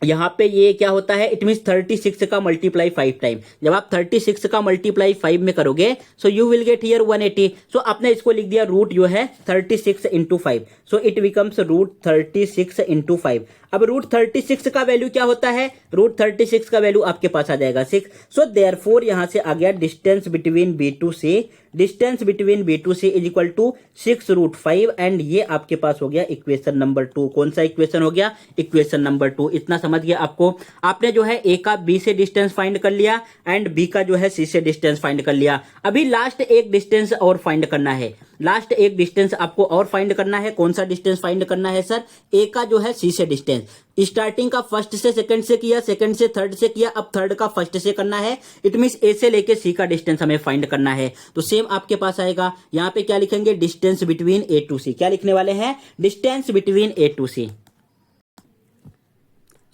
यहाँ पे ये क्या होता है, इट मीन 36 का मल्टीप्लाई 5 टाइम। जब आप 36 का मल्टीप्लाई 5 में करोगे सो यू विल गेट हियर 180। सो आपने इसको लिख दिया रूट जो है 36 into 5, so it becomes √36 into 5। अब √36 का वैल्यू क्या होता है, √36 का वैल्यू आपके पास आ जाएगा 6। सो देयरफॉर यहां से आ गया distance between B to C, distance between B to C is equal to 6√5 and ये आपके पास हो गया इक्वेशन नंबर 2। कौन सा इक्वेशन हो गया, इक्वेशन नंबर 2। इतना समझ गया आपको। आपने जो है A का B से डिस्टेंस फाइंड कर लिया एंड B का जो है C से डिस्टेंस फाइंड कर लिया। अभी लास्ट एक डिस्टेंस और फाइंड करना है, लास्ट एक डिस्टेंस आपको और फाइंड करना है। कौन सा डिस्टेंस फाइंड करना है सर, A का जो है C से डिस्टेंस। स्टार्टिंग का फर्स्ट से सेकंड से किया, सेकंड से थर्ड से किया, अब थर्ड का फर्स्ट से करना है। इट मींस A से लेके C का डिस्टेंस हमें फाइंड करना है। तो सेम आपके पास आएगा, यहाँ पे क्या लिखेंगे, distance between A to C। क्या लिखने वाले हैं, distance between A to C।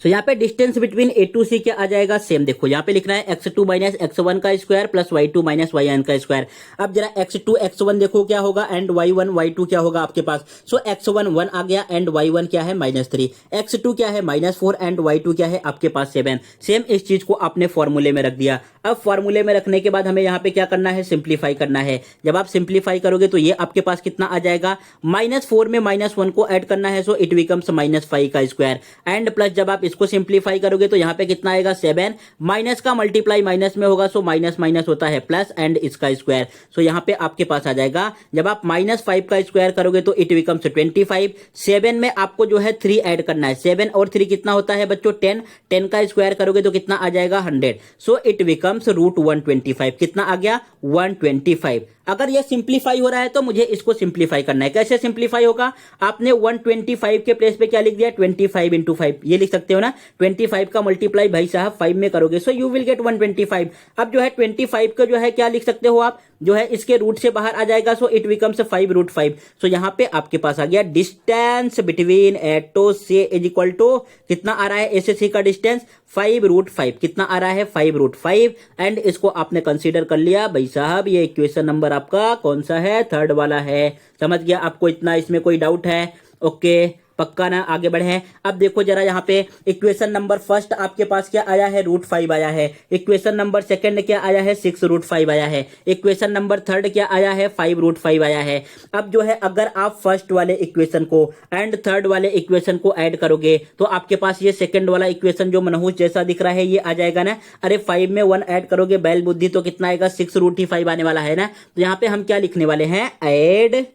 So यहाँ पे distance between A to C क्या आ जाएगा, सेम देखो यहाँ पे लिखना है x2 - x1 का स्क्वायर प्लस y2 - y1 का स्क्वायर। अब जरा x2 x1 देखो क्या होगा एंड y1 y2 क्या होगा आपके पास। सो x1 1 आ गया एंड y1 क्या है -3, x2 क्या है -4 एंड y2 क्या है आपके पास 7। सेम इस चीज को आपने फॉर्मूले में रख दिया। अब फॉर्मूले में रखने के बाद हमें यहाँ पे क्या करना है, सिंप्लीफाई करना है। जब आप सिंप्लीफाई करोगे तो ये आपके पास कितना आ जाएगा, -4 में -1 को ऐड करना है, सो इट बिकम्स -5 का स्क्वायर एंड प्लस जब आप इसको सिंप्लीफाई करोगे तो यहाँ पे कितना आएगा, 7, माइनस का मल्टीप्लाई माइनस में होगा, सो माइनस माइनस होता है प्लस एंड इसका स्क्वायर। सो यहाँ पे आपके पास आ जाएगा, जब आप -5 का स्क्वायर करोगे तो इट बिकम्स 25। 7 में आपको जो है 3 ऐड करना है, 7 और 3 कितना होता है बच्चों, 10। 10 का स्क्वायर करोगे तो कितना आ जाएगा, 100। सो इट बिकम्स √125। कितना आ गया, 125। अगर ये सिंप्लीफाई हो रहा है तो मुझे इसको सिंप्लीफाई करना है। कैसे सिंप्लीफाई होगा, आपने 125 के प्लेस पे क्या लिख दिया, 25 इंटू 5, ये लिख सकते हो ना। 25 का मल्टीप्लाई भाई साहब 5 में करोगे सो यू विल गेट 125। अब जो है 25 का जो है क्या लिख सकते हो आप, जो है इसके रूट से बाहर आ जाएगा, सो इट बिकम्स 5√5। सो यहाँ पे आपके पास आ गया distance between A to C is equal to कितना आ रहा है, A से C का डिस्टेंस 5√5। कितना आ रहा है, 5√5 एंड इसको आपने कंसीडर कर लिया भाई साहब। ये इक्वेशन नंबर आपका कौन सा है, थर्ड वाला है। समझ गया आपको, इतना इसमें कोई डाउट है, ओके पक्का ना, आगे बढ़े। अब देखो जरा यहाँ पे इक्वेशन नंबर फर्स्ट आपके पास क्या आया है, √5 आया है। इक्वेशन नंबर सेकंड क्या आया है, 6√5 आया है। इक्वेशन नंबर थर्ड क्या आया है, 5√5 आया है। अब जो है अगर आप फर्स्ट वाले इक्वेशन को एंड थर्ड वाले इक्वेशन को ऐड करोगे तो आपके पास ये सेकंड वाला इक्वेशन जो मनहूस जैसा दिख रहा है ये आ जाएगा ना। अरे 5 में 1 ऐड करोगे बैल बुद्धि तो कितना आएगा, 6√5 आने वाला है ना। तो यहाँ पे हम क्या लिखने वाले हैं, add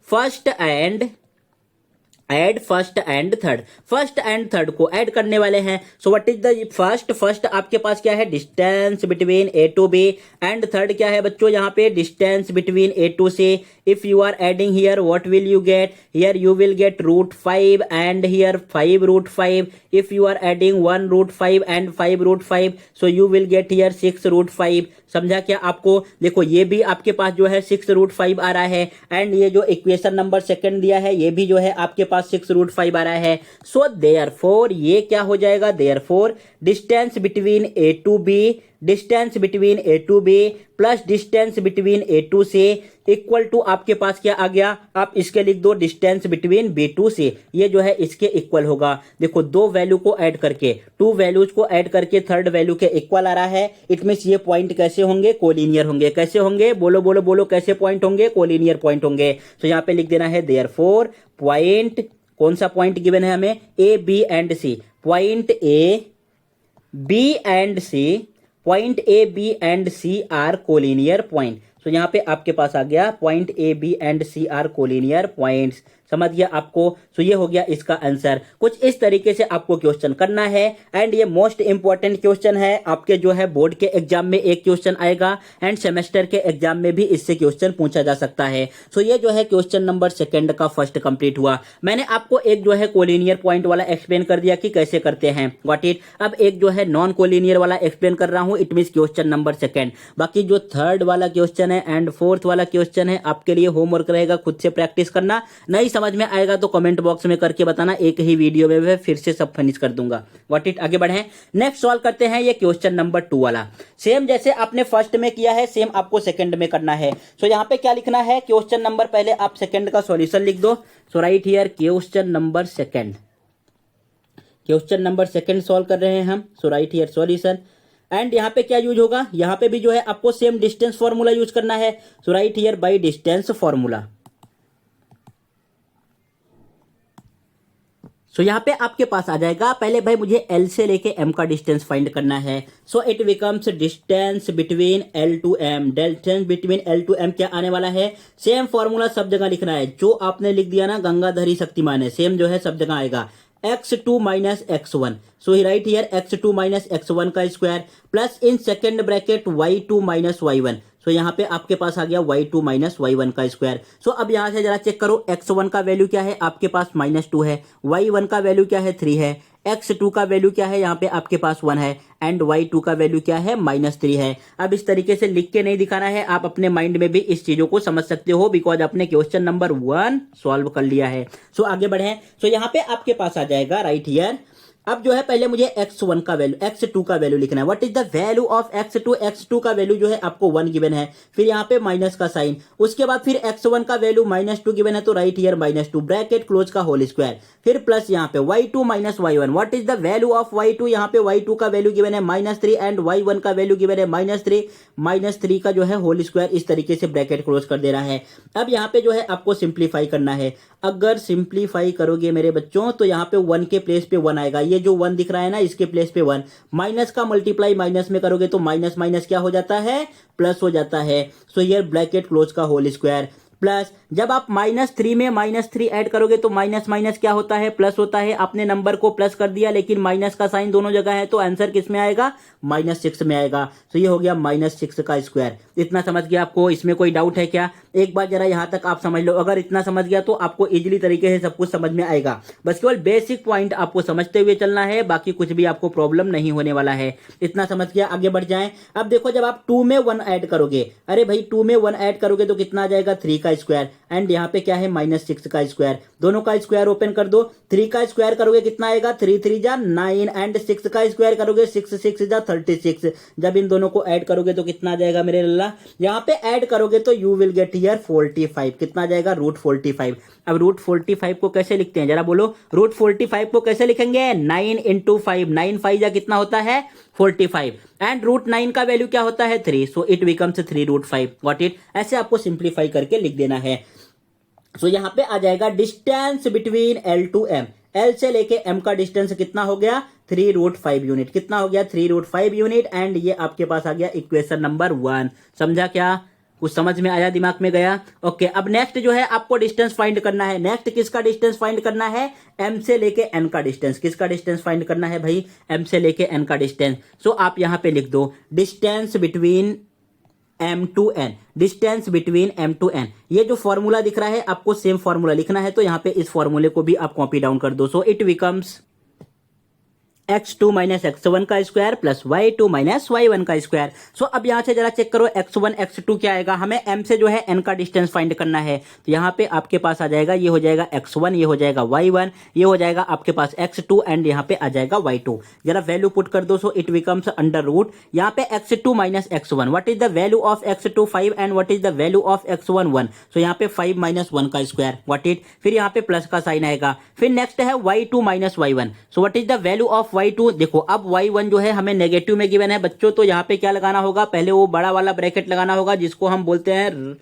first and third. First and third को ऐड करने वाले हैं। So what is the first आपके पास क्या है, distance between A to B and third क्या है बच्चों, यहाँ पे distance between A to C। If you are adding here what will you get, here you will get √5 and here 5√5। If you are adding 1√5 and 5√5 so you will get here 6√5। समझा क्या आपको, देखो ये भी आपके पास जो है 6√5 आ रहा है एंड ये जो इक्वेशन नंबर सेकंड दिया है ये भी जो है आपके पास पास 6√5 आ रहा है। सो देयरफॉर ये क्या हो जाएगा, therefore distance between A to B, distance between A to B plus distance between A to C equal to आपके पास क्या आ गया, आप इसके लिख दो distance between B to C, ये जो है इसके इक्वल होगा। देखो दो वैल्यू को ऐड करके, टू वैल्यूज को ऐड करके थर्ड वैल्यू के इक्वल आ रहा है। इट मींस ये पॉइंट कैसे होंगे, कोलिनियर होंगे। कैसे होंगे, बोलो बोलो बोलो, कैसे पॉइंट होंगे, कोलिनियर पॉइंट होंगे। तो यहां पे लिख देना है देयरफॉर पॉइंट, कौन सा पॉइंट गिवन है हमें, A B and C, point A B and C, point A B and C are collinear point. तो यहां पे आपके पास आ गया point A B and C are collinear points. समझ गया आपको। तो ये हो गया इसका आंसर। कुछ इस तरीके से आपको क्वेश्चन करना है एंड ये मोस्ट इंपॉर्टेंट क्वेश्चन है। आपके जो है बोर्ड के एग्जाम में एक क्वेश्चन आएगा एंड सेमेस्टर के एग्जाम में भी इससे क्वेश्चन पूछा जा सकता है। सो ये जो है क्वेश्चन नंबर सेकंड का फर्स्ट कंप्लीट हुआ। मैंने आपको एक जो है कोलिनियर पॉइंट वाला एक्सप्लेन कर दिया कि कैसे करते हैं, गॉट इट। अब एक जो है नॉन कोलिनियर वाला एक्सप्लेन कर रहा हूं, it means question number second. बाकी जो थर्ड वाला क्वेश्चन है एंड फोर्थ वाला क्वेश्चन है आपके लिए होमवर्क रहेगा, खुद से प्रैक्टिस करना। नहीं समझ में आएगा तो कमेंट बॉक्स में करके बताना, एक ही वीडियो में मैं फिर से सब फिनिश कर दूंगा। व्हाट इट, आगे बढ़े। नेक्स्ट सॉल्व करते हैं ये क्वेश्चन नंबर 2 वाला। सेम जैसे आपने फर्स्ट में किया है सेम आपको सेकंड में करना है। सो यहां पे क्या लिखना है, क्वेश्चन नंबर, पहले आप सेकंड का सॉल्यूशन लिख दो। So right here question number second, question number second solve कर रहे हैं हम। So right here solution and यहाँ पे क्या यूज होगा, यहाँ पे भी जो है आपको सेम डिस्टेंस फॉर्मूला यूज करना है। So right here by distance formula. So यहाँ पे आपके पास आ जाएगा, पहले भाई मुझे L से लेके M का डिस्टेंस फाइंड करना है। So it becomes distance between L to M, distance between L to M क्या आने वाला है, सेम फॉर्मूला सब जगह लिखना है। जो आपने लिख दिया ना गंगाधरी शक्तिमान है, सेम जो है सब जगह आएगा, x2 minus x1। So he right here x2 minus x1 का स्क्वायर प्लस इन second bracket y2 minus y1। सो यहाँ पे आपके पास आ गया y2 माइनस y1 का स्क्वायर। सो अब यहाँ से जरा चेक करो, x1 का वैल्यू क्या है आपके पास -2 है, y1 का वैल्यू क्या है 3 है, x2 का वैल्यू क्या है यहाँ पे आपके पास 1 है एंड y2 का वैल्यू क्या है -3 है। अब इस तरीके से लिख के नहीं दिखाना है, आप अपने माइंड में भी इस चीजों को समझ सकते हो बिकॉज आपने क्वेश्चन नंबर 1 सॉल्व कर लिया है। सो आगे बढ़े। सो यहाँ पे आपके पास आ जाएगा राइट हियर, अब जो है पहले मुझे x1 का वैल्यू, x2 का वैल्यू लिखना है। What is the value of x2, x2 का वैल्यू जो है आपको 1 गिवन है, फिर यहाँ पे माइनस का साइन, उसके बाद फिर x1 का वैल्यू -2 गिवन है तो राइट हियर -2 ब्रैकेट क्लोज का होल स्क्वायर, फिर प्लस यहाँ पे y2 minus y1। What is the value of y2, यहाँ पे y2 का वैल्यू गिवन है -3 एंड y1 का वैल्यू गिवन है -3 का जो है होल स्क्वायर, इस तरीके से ब्रैकेट क्लोज कर दे रहा है। अब यहाँ पे जो है आपको सिंप्लीफाई करना है। अगर सिंप्लीफाई करोगे मेरे बच्चों तो यहाँ पे 1 के प्लेस पे 1 आएगा, ये जो 1 दिख रहा है ना इसके प्लेस पे 1, माइनस का मल्टीप्लाई माइनस में करोगे तो माइनस माइनस क्या हो जाता है, प्लस हो जाता है। सो हियर ब्रैकेट क्लोज का होल स्क्वायर प्लस, जब आप -3 में -3 ऐड करोगे तो माइनस माइनस क्या होता है, प्लस होता है। आपने नंबर को प्लस कर दिया लेकिन माइनस का साइन दोनों जगह है तो आंसर किस में आएगा, -6 में आएगा। तो ये हो गया -6 का स्क्वायर। इतना समझ गया आपको, इसमें कोई डाउट है क्या, एक बार जरा यहां तक आप समझ लो। अगर इतना समझ गया तो आपको इजीली तरीके से सब कुछ समझ में आएगा। बस केवल बेसिक पॉइंट आपको समझते हुए चलना है, बाकी कुछ भी आपको प्रॉब्लम नहीं होने वाला है। इतना समझ गया, आगे बढ़ जाएं। अब देखो जब आप 2 में 1 ऐड करोगे, अरे भाई 2 में 1 ऐड करोगे तो कितना आ जाएगा, 3 का स्क्वायर एंड यहाँ पे क्या है -6 का स्क्वायर। दोनों का स्क्वायर ओपन कर दो, 3 का स्क्वायर करोगे कितना आएगा, 3 3 जा 9 एंड 6 का स्क्वायर करोगे 6 6 जा 36। जब इन दोनों को ऐड करोगे तो कितना आ जाएगा मेरे लल्ला, यहाँ पे ऐड करोगे तो यू विल गेट हियर 45। कितना आ जाएगा, √45। अब √45 को कैसे लिखते हैं जरा बोलो, √45 को कैसे लिखेंगे, 9 × 5, 9 5 जा कितना होता है 45 एंड √9 का वैल्यू क्या होता है 3, सो इट बिकम्स 3√5। गॉट इट, ऐसे आपको सिंप्लीफाई करके लिख देना है। सो यहां पे आ जाएगा distance between L to M, L से लेके M का डिस्टेंस कितना हो गया 3√5 यूनिट। कितना हो गया 3√5 यूनिट एंड ये आपके पास आ गया इक्वेशन नंबर 1। समझा क्या, कुछ समझ में आया, दिमाग में गया। ओके, अब नेक्स्ट जो है आपको डिस्टेंस फाइंड करना है। नेक्स्ट किसका डिस्टेंस फाइंड करना है, M से लेके N का डिस्टेंस। किसका डिस्टेंस फाइंड करना है भाई, M से लेके N का डिस्टेंस। सो आप यहां पे लिख दो distance between M to N, distance between M to N। ये जो फॉर्मूला दिख रहा है आपको सेम फॉर्मूला लिखना है, तो यहां पे इस फॉर्मूले को भी आप कॉपी डाउन कर दो। So it becomes x2 minus x1 का square plus y2 minus y1 का स्क्वायर। सो अब यहाँ से जरा चेक करो x1 x2 क्या आएगा, हमें m से जो है n का डिस्टेंस फाइंड करना है। तो यहाँ पे आपके पास आ जाएगा, ये हो जाएगा x1, ये हो जाएगा y1, ये हो जाएगा आपके पास x2 एंड यहाँ पे आ जाएगा y2। जरा वैल्यू पुट कर दो, so it becomes under root यहाँ पे x2 minus x1, what is the value of x2 5 and what is the value of x1 1। So यहाँ पे 5 माइनस 1 का स्क्वायर व्हाट इट, फिर यहाँ पे प्लस का साइन आएगा। फिर नेक्स्ट है y2 minus y1, so what is the value of y2। देखो अब y1 जो है हमें नेगेटिव में गिवन है बच्चों, तो यहाँ पे क्या लगाना होगा, पहले वो बड़ा वाला ब्रैकेट लगाना होगा जिसको हम बोलते हैं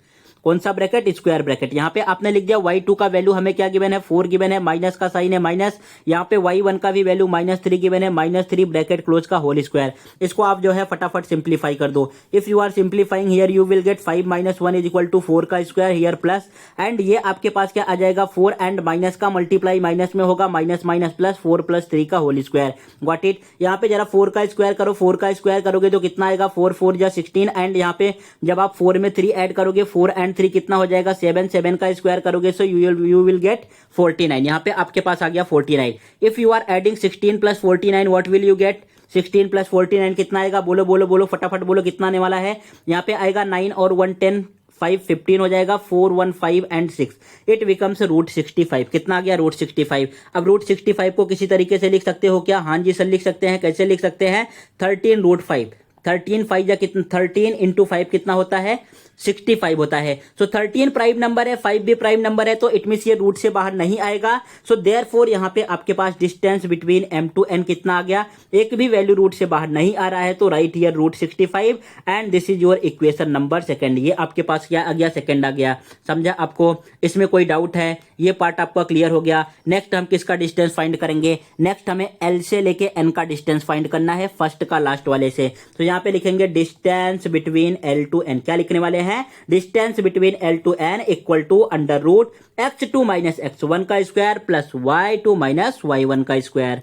कौन सा ब्रैकेट, स्क्वायर ब्रैकेट। यहाँ पे आपने लिख दिया y2 का वैल्यू हमें क्या गिवन है, 4 गिवन है, माइनस का साइन है माइनस, यहाँ पे y1 का भी वैल्यू -3 गिवन है, -3 ब्रैकेट क्लोज का होल स्क्वायर। इसको आप जो है फटाफट सिंप्लीफाई कर दो। If you are simplifying here you will get 5 minus 1 is equal to 4 का स्क्वायर हियर प्लस, एंड ये आपके पास क्या आ जाएगा 4 एंड माइनस का मल्टीप्लाई माइनस में होगा, माइनस माइनस प्लस 4 प्लस 3 का होल स्क्वायर गॉट इट। यहाँ पे जरा 4 का स्क्वायर करो, 4 का स्क्वायर करोगे तो कितना आएगा 4 4 जा 16, एंड यहाँ पे जब आप 4 में 3 ऐड करोगे 4 एंड 3 कितना हो जाएगा 7, 7 का स्क्वायर करोगे सो यू विल गेट 49। यहाँ पे आपके पास आ गया 49। If you are adding 16 plus 49 what will you get, 16 plus 49 कितना आएगा, बोलो बोलो बोलो फटाफट बोलो कितना आने वाला है। यहाँ पे आएगा 9 और 1 10, 5 15 हो जाएगा, 4 1 5 एंड 6, इट बिकम्स रूट 65। कितना आ गया रूट 65। अब रूट 65 को किसी तरीके से लिख सकते हो क्या, हाँ जी सर लिख सकते हैं। कैसे लिख सकते हैं, 13 रूट 5, 13 5 या कितना 13 इंटू 5 कितना होता है 65 होता है। सो 13 प्राइम नंबर है, 5 भी प्राइम नंबर है, तो इट मींस ये रूट से बाहर नहीं आएगा। सो देयरफॉर यहाँ पे आपके पास distance between m to n कितना आ गया, एक भी वैल्यू रूट से बाहर नहीं आ रहा है, तो right here root 65 and this is your equation number second. ये आपके पास क्या आ गया, सेकंड आ गया। समझा आपको, इसमें कोई डाउट है, ये पार्ट आपका क्लियर हो गया। नेक्स्ट हम किसका डिस्टेंस फाइंड करेंगे, नेक्स्ट हमें l से लेके n का डिस्टेंस फाइंड करना है, फर्स्ट का लास्ट वाले से। तो यहाँ पे लिखेंगे distance between l to n, क्या लिखने वाले हैं, distance between l to n equal to under root x2 minus x1 का square plus y2 minus y1 का स्क्वायर।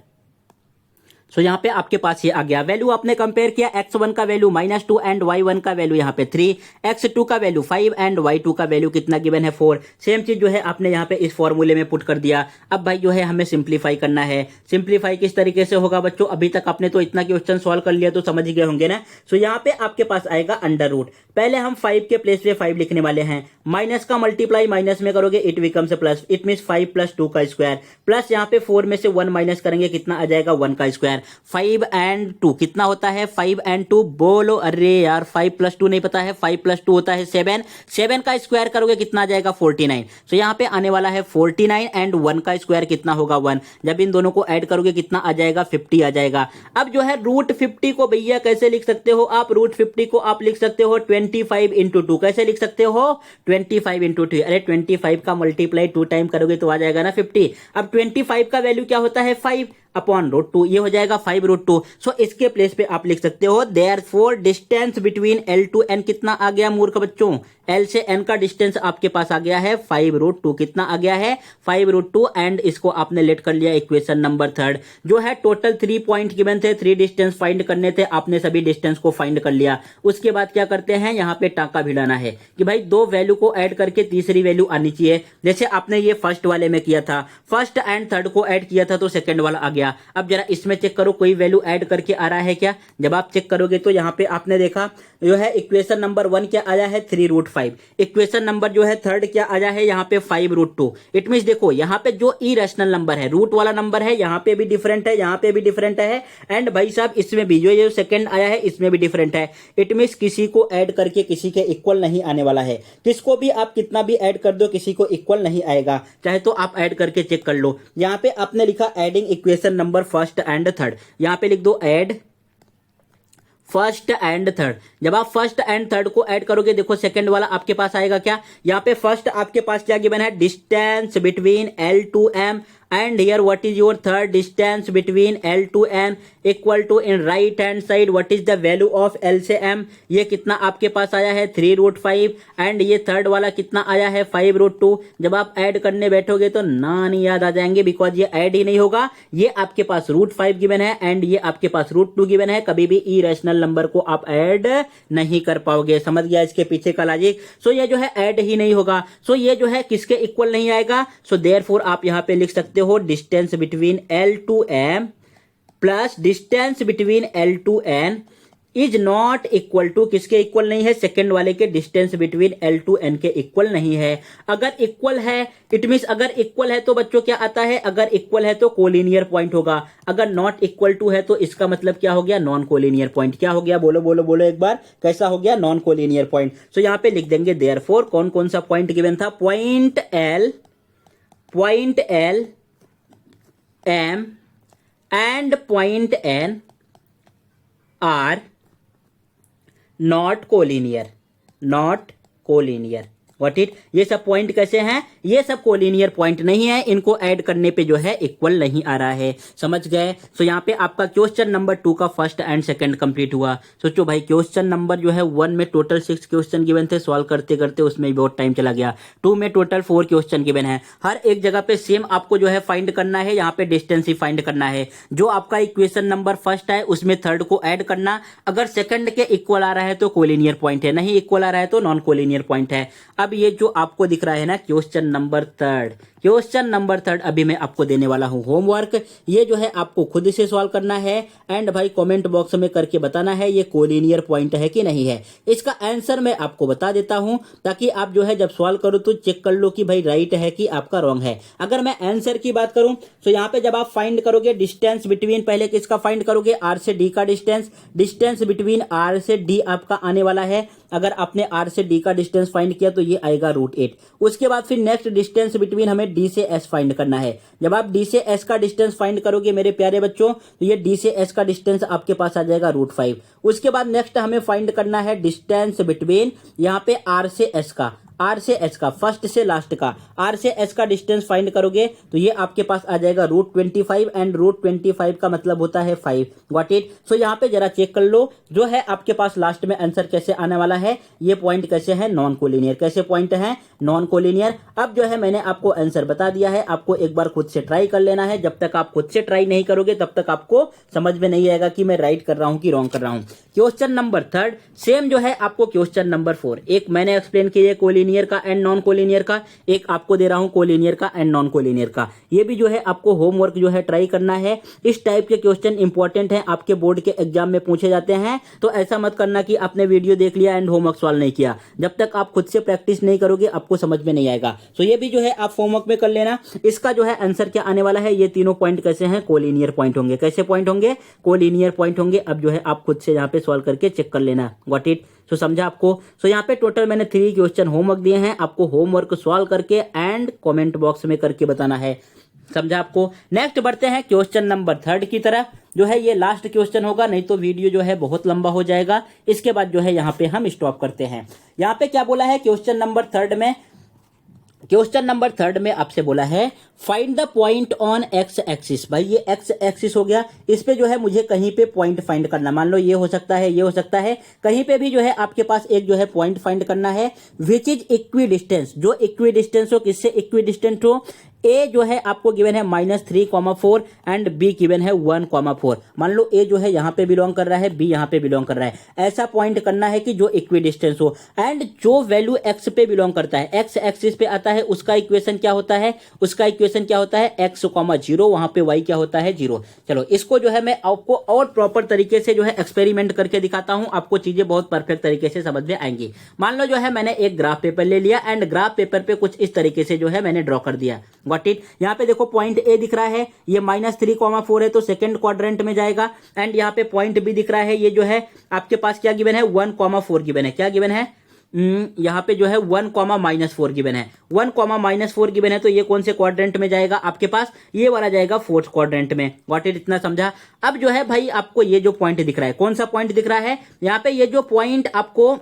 सो यहाँ पे आपके पास ये आ गया। वैल्यू आपने कंपेयर किया, x1 का वैल्यू -2 एंड y1 का वैल्यू यहाँ पे 3, x2 का वैल्यू 5 एंड y2 का वैल्यू कितना गिवन है 4। सेम चीज जो है आपने यहाँ पे इस फॉर्मूले में पुट कर दिया। अब भाई जो है हमें सिंप्लीफाई करना है। सिंप्लीफाई किस तरीके से होगा बच्चों, अभी तक आपने तो इतना क्वेश्चन सॉल्व कर लिया तो समझ गए होंगे ना। सो यहाँ पे आपके पास आएगा अंडर रूट, पहले हम 5 के प्लेस पे 5 लिखने वाले हैं, माइनस का मल्टीप्लाई माइनस में करोगे it becomes plus, it means 5 plus 2 का स्क्वायर, प्लस यहाँ पे 4 में से 1 माइनस करेंगे कितना आ जाएगा 1 का स्क्वायर। 5 एंड 2 कितना होता है, 5 एंड 2 बोलो, अरे यार 5 प्लस 2 नहीं पता है, 5 प्लस 2 होता है 7, 7 का स्क्वायर करोगे कितना आ जाएगा 49। सो यहाँ पे आने वाला है 49 एंड 1 का स्क्वायर कितना होगा 1, जब इन दोनों को ऐड करोगे कितना आ जाएगा 50 आ जाएगा। अब जो है रूट 50 को भैया कैसे लिख सकते हो आप, रूट 50 को आप लिख सकते हो 25 इंटू 2, कैसे लिख सकते हो 25 इंटू 2, अरे 25 का मल्टीप्लाई 2 टाइम करोगे तो आ जाएगा ना 50। अब 25 का वैल्यू क्या होता है 5 अपॉन रूट 2, ये हो जाएगा 5 रूट 2। सो इसके प्लेस पे आप लिख सकते हो therefore distance between l to n कितना आ गया मूर्ख बच्चों, l से n का डिस्टेंस आपके पास आ गया है 5 रूट 2, कितना आ गया है 5 रूट 2, एंड इसको आपने लेट कर लिया इक्वेशन नंबर 3 जो है टोटल 3 पॉइंट गिवन थे, 3 डिस्टेंस फाइंड करने थे, आपने सभी डिस्टेंस को फाइंड कर लिया। उसके बाद क्या करते हैं, यहाँ पे टाका भिड़ाना है कि भाई दो वैल्यू को ऐड करके तीसरी वैल्यू आनी चाहिए। जैसे आपने ये फर्स्ट वाले में किया था, फर्स्ट एंड थर्ड को ऐड किया था तो सेकंड वाला आ गया। अब जरा इसमें चेक करो कोई वैल्यू ऐड करके आ रहा है क्या, जब आप चेक करोगे तो यहाँ पे आपने देखा जो है इक्वेशन नंबर 1 क्या आया है 3 रूट 5, इक्वेशन नंबर जो है थर्ड क्या आया है यहाँ पे 5 रूट 2। इट मींस देखो यहाँ पे जो इरेशनल नंबर है, रूट वाला नंबर है, यहाँ पे भी डिफरेंट है, यहाँ पे भी डिफरेंट है, एंड भाई साहब इसमें भी जो सेकंड आया है इसमें भी डिफरेंट है। इट मींस किसी को ऐड करके किसी के इक्वल नहीं आने वाला है, किसको भी आप कितना भी ऐड कर दो किसी को इक्वल नहीं आएगा, चाहे तो आप ऐड करके चेक कर लो। यहाँ पे आपने लिखा adding equation number first and third, यहाँ पे लिख दो ऐड फर्स्ट एंड थर्ड। जब आप फर्स्ट एंड थर्ड को ऐड करोगे देखो सेकंड वाला आपके पास आएगा क्या, यहाँ पे फर्स्ट आपके पास क्या गिवन है distance between l to m, and here what is your third distance between L to M equal to in right hand side what is the value of L से M, ये कितना आपके पास आया है 3 रूट 5, एंड ये third वाला कितना आया है 5 रूट 2। जब आप ऐड करने बैठोगे तो ना नहीं याद आ जाएंगे, बिकॉज ये ऐड ही नहीं होगा, ये आपके पास रूट 5 गिवन है एंड ये आपके पास रूट 2 गिवन है, कभी भी इरेशनल नंबर को आप ऐड नहीं कर पाओगे। समझ गया इसके पीछे का लॉजिक। सो ये जो है ऐड ही नहीं होगा, सो ये जो है किसके इक्वल नहीं आएगा। सो देयरफॉर आप यहाँ पे लिख सकते हो distance between L to M plus distance between L to N is not equal to, किसके इक्वल नहीं है, सेकेंड वाले के distance between L to N के इक्वल नहीं है। अगर इक्वल है इट मीन्स अगर इक्वल है तो बच्चों क्या आता है, अगर इक्वल है तो कोलिनियर पॉइंट होगा, अगर नॉट इक्वल टू है तो इसका मतलब क्या हो गया, नॉन कोलिनियर पॉइंट। क्या हो गया, बोलो बोलो बोलो एक बार, कैसा हो गया, नॉन कोलिनियर पॉइंट। सो यहां पे लिख देंगे देयरफॉर कौन कौन सा पॉइंट गिवन था, point L M and point N are not collinear, not collinear. What it, ये सब पॉइंट कैसे हैं, ये सब कोलिनियर पॉइंट नहीं है, इनको ऐड करने पे जो है इक्वल नहीं आ रहा है, समझ गए। सो यहाँ पे आपका क्वेश्चन नंबर 2 का फर्स्ट एंड सेकंड कंप्लीट हुआ। सोचो भाई क्वेश्चन नंबर जो है 1 में टोटल 6 क्वेश्चन गिवन थे, सॉल्व करते करते उसमें भी बहुत टाइम चला गया। 2 में टोटल 4 क्वेश्चन गिवन है, हर एक जगह पे सेम आपको जो है फाइंड करना है, यहाँ पे डिस्टेंस ही फाइंड करना है। जो आपका इक्वेशन नंबर फर्स्ट है उसमें थर्ड को ऐड करना, अगर सेकंड के इक्वल आ रहा है तो कोलिनियर पॉइंट है, नहीं इक्वल आ रहा है तो नॉन कोलिनियर पॉइंट है। अब ये जो आपको दिख रहा है ना क्वेश्चन नंबर 3, क्वेश्चन नंबर 3 अभी मैं आपको देने वाला हूं होमवर्क, ये जो है आपको खुद से सॉल्व करना है एंड भाई कमेंट बॉक्स में करके बताना है ये कोलिनियर पॉइंट है कि नहीं है। इसका आंसर मैं आपको बता देता हूं ताकि आप जो है जब सॉल्व करो तो चेक कर लो कि भाई राइट है कि आपका रॉन्ग है। अगर मैं आंसर की बात करूं तो यहाँ पे जब आप फाइंड करोगे डिस्टेंस बिटवीन, पहले किसका फाइंड करोगे, R से D का डिस्टेंस, डिस्टेंस बिटवीन R से D आपका आने वाला है। अगर आपने R से D का डिस्टेंस फाइंड किया तो ये आएगा √8। उसके बाद फिर नेक्स्ट डिस्टेंस बिटवीन हमें D से S फाइंड करना है। जब आप D से S का डिस्टेंस फाइंड करोगे मेरे प्यारे बच्चों तो ये D से S का डिस्टेंस आपके पास आ जाएगा √5। उसके बाद नेक्स्ट हमें फाइंड करना है डिस्टेंस बिटवीन यहाँ पे R से S का, R से S का, फर्स्ट से लास्ट का, R से S का डिस्टेंस फाइंड करोगे तो ये आपके पास आ जाएगा √25 एंड √25 का मतलब होता है 5। Got it. सो यहाँ पे जरा चेक कर लो जो है आपके पास लास्ट में आंसर कैसे आने वाला है, ये पॉइंट कैसे है, नॉन कोलिनियर। कैसे पॉइंट है, नॉन कोलिनियर। अब जो है मैंने आपको आंसर बता दिया है, आपको एक बार खुद से ट्राई कर लेना है। जब तक आप खुद से ट्राई नहीं करोगे तब तक आपको समझ में नहीं आएगा कि मैं राइट कर रहा हूं कि रॉन्ग कर रहा हूं। क्वेश्चन नंबर 3 सेम जो है आपको क्वेश्चन नंबर 4, एक मैंने एक्सप्लेन किया कोलिनियर का एंड नॉन कोलिनियर का, एक आपको दे रहा हूं कोलिनियर का एंड नॉन कोलिनियर का। ये भी जो है आपको होमवर्क जो है ट्राई करना है। इस टाइप के क्वेश्चन इंपॉर्टेंट है, आपके बोर्ड के एग्जाम में पूछे जाते हैं, तो ऐसा मत करना कि आपने वीडियो देख लिया एंड होमवर्क सॉल्व नहीं किया। जब तक आप खुद से प्रैक्टिस नहीं करोगे आपको समझ में नहीं आएगा। सो ये भी जो है आप होमवर्क में कर लेना। इसका जो है आंसर क्या आने वाला है, ये तीनों पॉइंट कैसे हैं, कोलिनियर पॉइंट होंगे। कैसे पॉइंट होंगे, कोलिनियर पॉइंट होंगे। अब जो है आप खुद से यहाँ पे सॉल्व करके चेक कर लेना। Got it. सो समझा आपको। सो यहाँ पे टोटल मैंने 3 क्वेश्चन होमवर्क दिए हैं, आपको होमवर्क सॉल्व करके एंड कमेंट बॉक्स में करके बताना है। समझा आपको। नेक्स्ट बढ़ते हैं क्वेश्चन नंबर 3 की तरफ, जो है ये लास्ट क्वेश्चन होगा, नहीं तो वीडियो जो है बहुत लंबा हो जाएगा। इसके बाद जो है यहाँ पे हम स्टॉप करते हैं। यहाँ पे क्या बोला है क्वेश्चन नंबर 3 में, क्वेश्चन नंबर 3 में आपसे बोला है find the point on X axis. भाई ये एक्स एक्सिस हो गया, इस पे जो है मुझे कहीं पे पॉइंट फाइंड करना। मान लो ये हो सकता है, ये हो सकता है, कहीं पे भी जो है आपके पास एक जो है पॉइंट फाइंड करना है विच इज इक्वी डिस्टेंस, जो इक्वी डिस्टेंस हो, किससे इक्वी डिस्टेंस हो। ए जो है आपको गिवन है -3,4 एंड बी गिवन है 1,4। मान लो ए जो है यहाँ पे बिलोंग कर रहा है, बी यहाँ पे बिलोंग कर रहा है। ऐसा पॉइंट करना है कि जो इक्वी डिस्टेंस हो एंड जो वैल्यू एक्स पे बिलोंग करता है, एक्स एक्सिस पे आता है, उसका इक्वेशन क्या होता है, उसका इक्वेशन क्या होता है x, 0, वहां पे y क्या होता है 0। चलो इसको जो है मैं आपको और प्रॉपर तरीके से जो है एक्सपेरिमेंट करके दिखाता हूं, आपको चीजें बहुत परफेक्ट तरीके से समझ में आएंगी। मान लो जो है मैंने एक ग्राफ पेपर ले लिया एंड ग्राफ पेपर पे कुछ इस तरीके से जो है मैंने ड्रॉ कर दिया। Got it. यहाँ पे देखो पॉइंट ए दिख रहा है, ये -3,4 है तो सेकंड क्वाड्रेंट में जाएगा एंड यहाँ पे पॉइंट बी दिख रहा है, ये जो है आपके पास क्या गिवन है 1,4 गिवन है। क्या गिवन है, यहाँ पे जो है 1,-4 गिवन है। 1,-4 गिवन है तो ये कौन से क्वाड्रेंट में जाएगा आपके पास, ये वाला जाएगा 4th क्वाड्रेंट में। Got it. इतना समझा। अब जो है भाई आपको ये जो पॉइंट दिख रहा है, कौन सा पॉइंट दिख रहा है, यहाँ पे ये जो पॉइंट आपको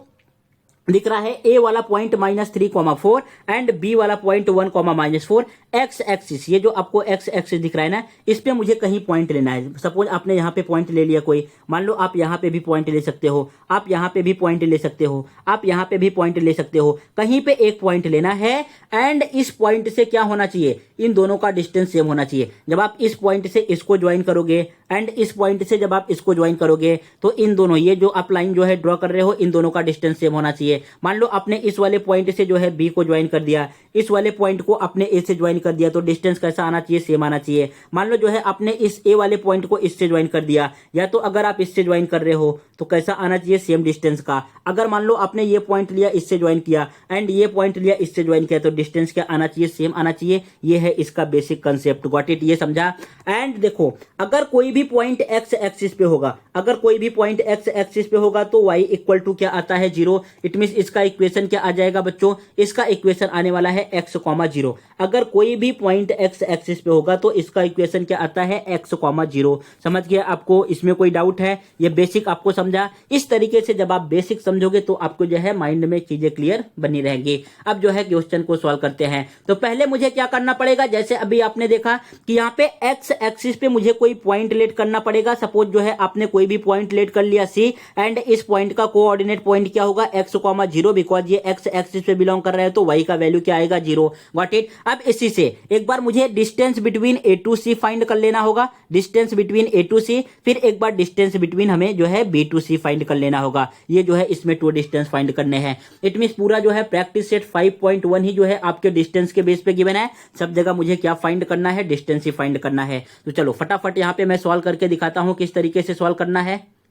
दिख रहा है, ए वाला पॉइंट -3,4 एंड बी वाला पॉइंट 1,-4, एक्स एक्सिस, ये जो आपको एक्स एक्सिस दिख रहा है ना, इस पे मुझे कहीं पॉइंट लेना है। सपोज आपने यहाँ पे पॉइंट ले लिया कोई, मान लो आप यहाँ पे भी पॉइंट ले सकते हो, आप यहाँ पे भी पॉइंट ले सकते हो, आप यहाँ पे भी पॉइंट ले सकते हो, कहीं पे एक पॉइंट लेना है एंड इस पॉइंट से क्या होना चाहिए, इन दोनों का डिस्टेंस सेम होना चाहिए। जब आप इस पॉइंट से इसको ज्वाइन करोगे एंड इस पॉइंट से जब आप इसको ज्वाइन करोगे तो इन दोनों, ये जो आप लाइन जो है ड्रॉ कर रहे हो, इन दोनों का डिस्टेंस सेम होना चाहिए। मान लो आपने इस वाले पॉइंट से जो है बी को ज्वाइन कर दिया, इस वाले पॉइंट को आपने ए से ज्वाइन कर दिया, तो डिस्टेंस कैसा आना चाहिए, सेम आना चाहिए। मान लो जो है आपने इस ए वाले पॉइंट को इससे ज्वाइन कर दिया, या तो अगर आप इससे ज्वाइन कर रहे हो तो कैसा आना चाहिए, सेम डिस्टेंस का। अगर मान लो आपने ये पॉइंट लिया इससे ज्वाइन किया एंड ये पॉइंट लिया इससे ज्वाइन किया, तो डिस्टेंस क्या आना चाहिए, सेम आना चाहिए। ये है इसका बेसिक कंसेप्ट, गॉट इट, ये समझा। एंड देखो, अगर कोई भी पॉइंट एक्स एक्सिस पे होगा, अगर कोई भी पॉइंट एक्स एक्सिस पे होगा तो y इक्वल टू क्या आता है, 0। इट मींस इसका इक्वेशन क्या आ जाएगा बच्चों, इसका इक्वेशन आने वाला है x, 0। अगर कोई भी पॉइंट x एक्सिस पे होगा तो इसका इक्वेशन क्या आता है, x, 0। समझ गया आपको, इसमें कोई डाउट है, ये बेसिक आपको समझा। इस तरीके से जब आप बेसिक समझोगे तो आपको जो है माइंड में चीजें क्लियर बनी रहेंगी। अब जो है क्वेश्चन को सॉल्व करते हैं। तो पहले मुझे क्या करना पड़ेगा, जैसे अभी आपने देखा कि यहाँ पे x एक्सिस पे मुझे कोई पॉइंट लेट करना पड़ेगा। सपोज जो है आपने कोई भी पॉइंट लेट कर लिया C, एंड इस पॉइंट का कोऑर्डिनेट पॉइंट क्या होगा, x, 0, बिकॉज ये x एक्सिस पे बिलोंग कर रहा है तो y का वैल्यू क्या आएगा, 0। Got it. अब इसी से एक बार मुझे distance between A to C find कर लेना होगा, distance between A to C, फिर एक बार डिस्टेंस बिटवीन हमें जो है B टू C फाइंड कर लेना होगा। ये जो है इसमें 2 डिस्टेंस फाइंड करने हैं। इट मींस पूरा जो है प्रैक्टिस सेट 5.1 ही जो है आपके डिस्टेंस के बेस पे गिवन है। सब जगह मुझे क्या फाइंड करना है, डिस्टेंस ही फाइंड करना है। तो चलो फटाफट यहाँ पे मैं सॉल्व करके दिखाता हूं किस तरीके से सॉल्व करना है।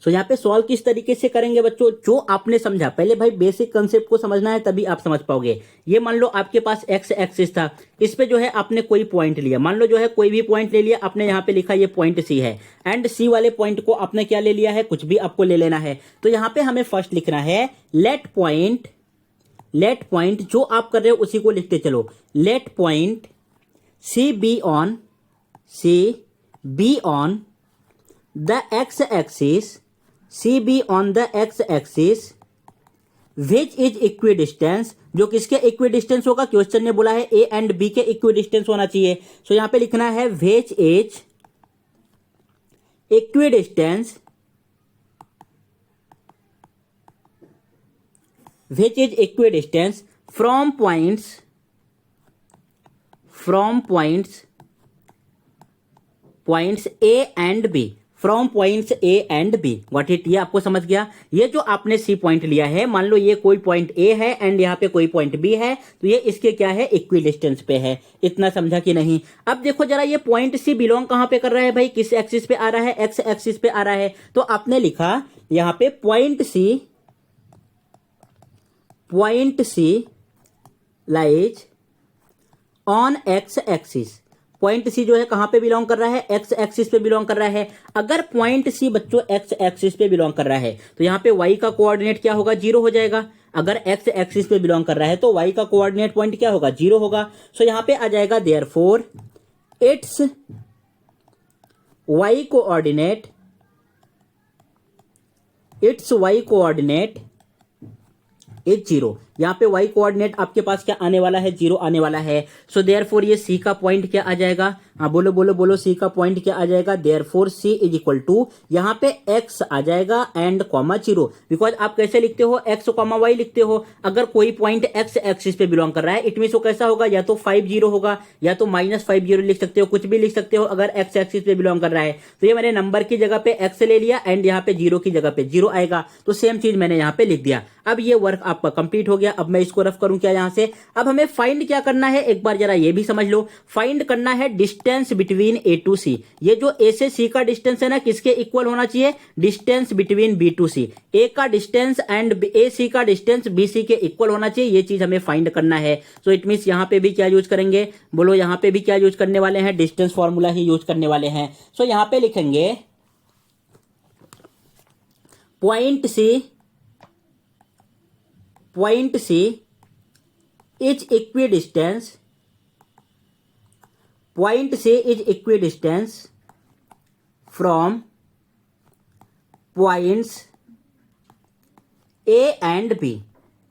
तो यहाँ पे सॉल्व किस तरीके से करेंगे बच्चों, जो आपने समझा, पहले भाई बेसिक कंसेप्ट को समझना है तभी आप समझ पाओगे। ये मान लो आपके पास एक्स एक्सिस था, इस पे जो है आपने कोई पॉइंट लिया, मान लो जो है कोई भी पॉइंट ले लिया, आपने यहाँ पे लिखा ये पॉइंट सी है, एंड सी वाले पॉइंट को आपने क्या ले लिया है, कुछ भी आपको ले लेना है। तो यहाँ पे हमें फर्स्ट लिखना है लेट पॉइंट जो आप कर रहे हो उसी को लिखते चलो। Let point C be on the X axis, C be on the X axis which is equidistance, जो किसके इक्विडिस्टेंस होगा, क्वेश्चन ने बोला है ए एंड बी के इक्विडिस्टेंस होना चाहिए। सो यहां पे लिखना है which is equidistance from points A and B, from points A and B. What it, ये आपको समझ गया। ये जो आपने सी पॉइंट लिया है, मान लो ये कोई पॉइंट ए है एंड यहाँ पे कोई पॉइंट बी है, तो ये इसके क्या है, इक्विडिस्टेंस पे है। इतना समझा कि नहीं। अब देखो जरा, ये पॉइंट सी बिलोंग कहां पे कर रहा है भाई, किस एक्सिस पे आ रहा है, एक्स एक्सिस पे आ रहा है। तो आपने लिखा यहां पे point C lies on X axis. Point C जो है कहां पे बिलोंग कर रहा है, एक्स एक्सिस पे बिलोंग कर रहा है। अगर पॉइंट सी बच्चों एक्स एक्सिस पे बिलोंग कर रहा है तो यहाँ पे y का कोऑर्डिनेट क्या होगा, 0 हो जाएगा। अगर एक्स एक्सिस पे बिलोंग कर रहा है तो y का कोऑर्डिनेट पॉइंट क्या होगा, 0 होगा। सो यहाँ पे आ जाएगा therefore it's y coordinate is 0। यहाँ पे y कोऑर्डिनेट आपके पास क्या आने वाला है, 0 आने वाला है। सो देयरफॉर ये c का पॉइंट क्या आ जाएगा, हाँ बोलो c का पॉइंट क्या आ जाएगा, therefore c is equal to यहाँ पे x आ जाएगा एंड कॉमा 0। बिकॉज आप कैसे लिखते हो, x कॉमा y लिखते हो। अगर कोई पॉइंट x एक्सिस पे बिलोंग कर रहा है, इट मींस वो कैसा होगा, या तो 50 होगा या तो -50 लिख सकते हो, कुछ भी लिख सकते हो अगर x एक्सिस पे बिलोंग कर रहा है। तो ये मैंने नंबर की जगह पे x ले लिया एंड यहाँ पे 0 की जगह पे 0 आएगा, तो सेम चीज मैंने यहाँ पे लिख दिया। अब ये वर्क आपका कंप्लीट हो गया। अब मैं इसको रफ करूं क्या यहां से। अब हमें फाइंड क्या करना है, एक बार जरा ये भी समझ लो। फाइंड करना है distance between A to C. ये जो ए से सी का डिस्टेंस है ना, किसके इक्वल होना चाहिए, डिस्टेंस बिटवीन बी टू सी। ए का डिस्टेंस एंड ए सी का डिस्टेंस बी सी के इक्वल होना चाहिए। ये चीज हमें फाइंड करना है। सो इट मींस यहां पे भी क्या यूज करेंगे, बोलो यहां पे भी क्या यूज करने वाले हैं, डिस्टेंस फॉर्मूला ही यूज करने वाले हैं। सो यहां पे लिखेंगे point C is equidistance from points A and B.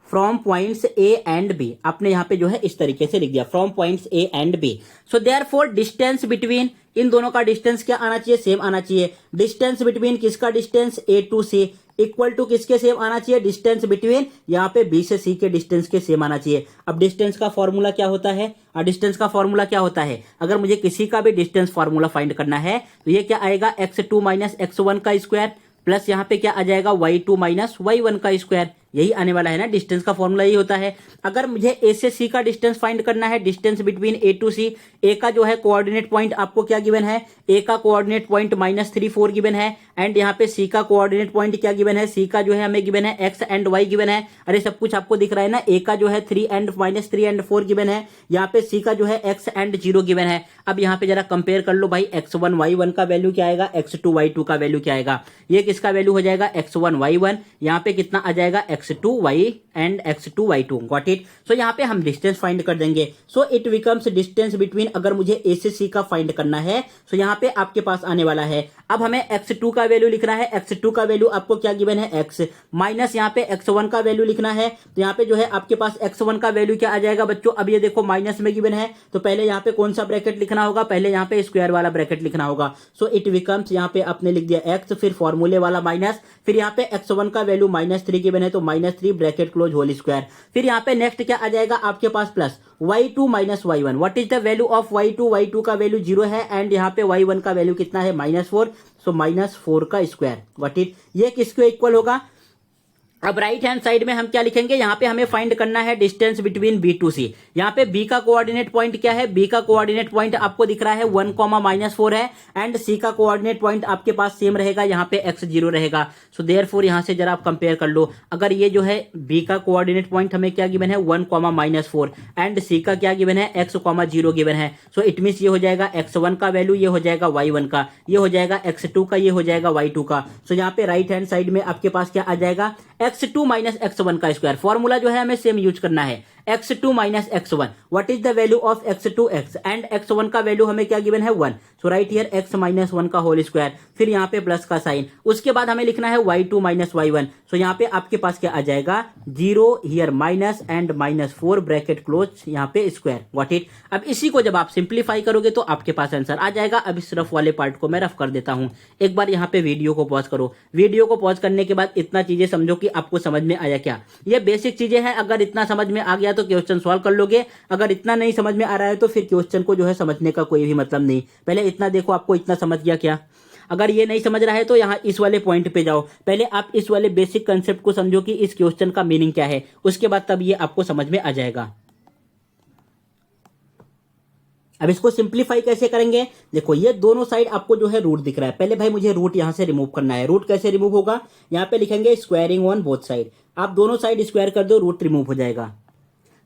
From points A and B आपने यहां पे जो है इस तरीके से लिख दिया, from points A and B. So therefore distance between, इन दोनों का डिस्टेंस क्या आना चाहिए, सेम आना चाहिए। डिस्टेंस बिटवीन किसका distance, A to C. Equal to किसके सेम आना चाहिए, डिस्टेंस बिटवीन यहाँ पे बी से सी के डिस्टेंस के सेम आना चाहिए। अब डिस्टेंस का फॉर्मूला क्या होता है, डिस्टेंस का फॉर्मूला क्या होता है, अगर मुझे किसी का भी डिस्टेंस फॉर्मूला फाइंड करना है तो ये क्या आएगा, x2 माइनस x1 का स्क्वायर प्लस यहाँ पे क्या आ जाएगा, y2 माइनस y1 का स्क्वायर। यही आने वाला है ना, डिस्टेंस का फॉर्मूला यही होता है। अगर मुझे ए से सी का डिस्टेंस फाइंड करना है, डिस्टेंस बिटवीन ए टू सी, ए का जो है कोऑर्डिनेट पॉइंट आपको क्या गिवन है, ए का कोऑर्डिनेट पॉइंट -3 4 गिवन है, एंड यहाँ पे सी का कोऑर्डिनेट पॉइंट क्या गिवन है, सी का जो है हमें गिवन है एक्स एंड वाई गिवन है। अरे सब कुछ आपको दिख रहा है ना, ए का जो है 3 एंड -3 and 4 गिवन है, यहाँ पे सी का जो है एक्स एंड 0 गिवन है। अब यहाँ पे जरा कंपेयर कर लो भाई, x1 y1 का वैल्यू क्या आएगा, x2 y2 का वैल्यू क्या आएगा, ये किसका वैल्यू हो जाएगा, x1 y1, यहाँ पे कितना आ जाएगा, x2 y and x2 y2, got it. So यहाँ पे हम डिस्टेंस फाइंड कर देंगे। So it becomes distance between, अगर मुझे ए से सी का फाइंड करना है सो यहाँ पे आपके पास आने वाला है, अब हमें x2 का वैल्यू लिखना है, x2 का वैल्यू आपको क्या गिवन है, x माइनस यहाँ पे x1 का वैल्यू लिखना है, तो यहाँ पे जो है आपके पास x1 का वैल्यू क्या आ जाएगा बच्चों, अब ये देखो माइनस में गिवन है तो पहले यहाँ पे कौन सा ब्रैकेट लिखना होगा, पहले यहाँ पे स्क्वायर वाला ब्रैकेट लिखना होगा। सो इट बिकम्स, यहाँ पे आपने लिख दिया x, फिर फॉर्मूले वाला माइनस, फिर यहाँ पे x1 का वैल्यू -3 गिवन है तो -3 ब्रैकेट क्लोज होल स्क्वायर, फिर यहाँ पे नेक्स्ट क्या आ जाएगा आपके पास plus y2 minus y1। What is the value of y2, y2 का वैल्यू 0 है एंड यहाँ पे y1 का वैल्यू कितना है, -4, सो -4 का स्क्वायर, व्हाट इट, ये किसके इक्वल होगा। अब राइट हैंड साइड में हम क्या लिखेंगे, यहाँ पे हमें फाइंड करना है डिस्टेंस बिटवीन बी टू सी। यहाँ पे बी का कोऑर्डिनेट पॉइंट क्या है, बी का कोऑर्डिनेट पॉइंट आपको दिख रहा है 1, -4 है, एंड सी का कोऑर्डिनेट पॉइंट आपके पास सेम रहेगा, यहाँ पे x0 रहेगा। सो देयरफॉर यहाँ से जरा आप कंपेयर कर लो, अगर ये जो है बी का कोऑर्डिनेट पॉइंट हमें क्या गिवन है 1, -4 एंड सी का क्या गिवन है x, 0 गिवन है। सो इट मीन्स ये हो जाएगा x1 का वैल्यू, ये हो जाएगा y1 का, ये हो जाएगा x2 का, ये हो जाएगा y2 का। सो यहाँ पे राइट हैंड साइड में आपके पास क्या आ जाएगा, x2 माइनस x1 का स्क्वायर। फॉर्मूला जो है हमें सेम यूज करना है, x2 minus x1, what is the value of x2 x and x1 का वैल्यू हमें क्या गिवन है 1, सो राइट हियर x माइनस 1 का होल स्क्वायर, फिर यहाँ पे प्लस का साइन, उसके बाद हमें लिखना है y2 माइनस y1, सो यहाँ पे आपके पास क्या आ जाएगा 0 here minus and -4 bracket close, यहाँ पे स्क्वायर, व्हाट इट। अब इसी को जब आप सिंप्लीफाई करोगे तो आपके पास आंसर आ जाएगा। अब इस रफ वाले पार्ट को मैं रफ कर देता हूँ, एक बार यहाँ पे वीडियो को पॉज करो, वीडियो को पॉज करने के बाद इतना चीजें समझो कि आपको समझ में आया क्या, ये बेसिक चीजें हैं, अगर इतना समझ में आ गया तो क्वेश्चन सॉल्व कर लोगे, अगर इतना नहीं समझ में आ रहा है तो फिर क्वेश्चन को जो है समझने का कोई भी मतलब नहीं। पहले इतना देखो, आपको इतना समझ गया क्या, अगर ये नहीं समझ रहा है तो यहाँ इस वाले पॉइंट पे जाओ, पहले आप इस वाले बेसिक कंसेप्ट को समझो कि इस क्वेश्चन का मीनिंग क्या है, उसके बाद तब ये आपको समझ में आ जाएगा। अब इसको सिंप्लीफाई कैसे करेंगे, देखो ये दोनों साइड आपको जो है रूट दिख रहा है, पहले भाई मुझे रूट यहां से रिमूव करना है। रूट कैसे रिमूव होगा, यहाँ पे लिखेंगे स्क्वायरिंग ऑन बोथ साइड, आप दोनों साइड स्क्वायर कर दो, रूट रिमूव हो जाएगा।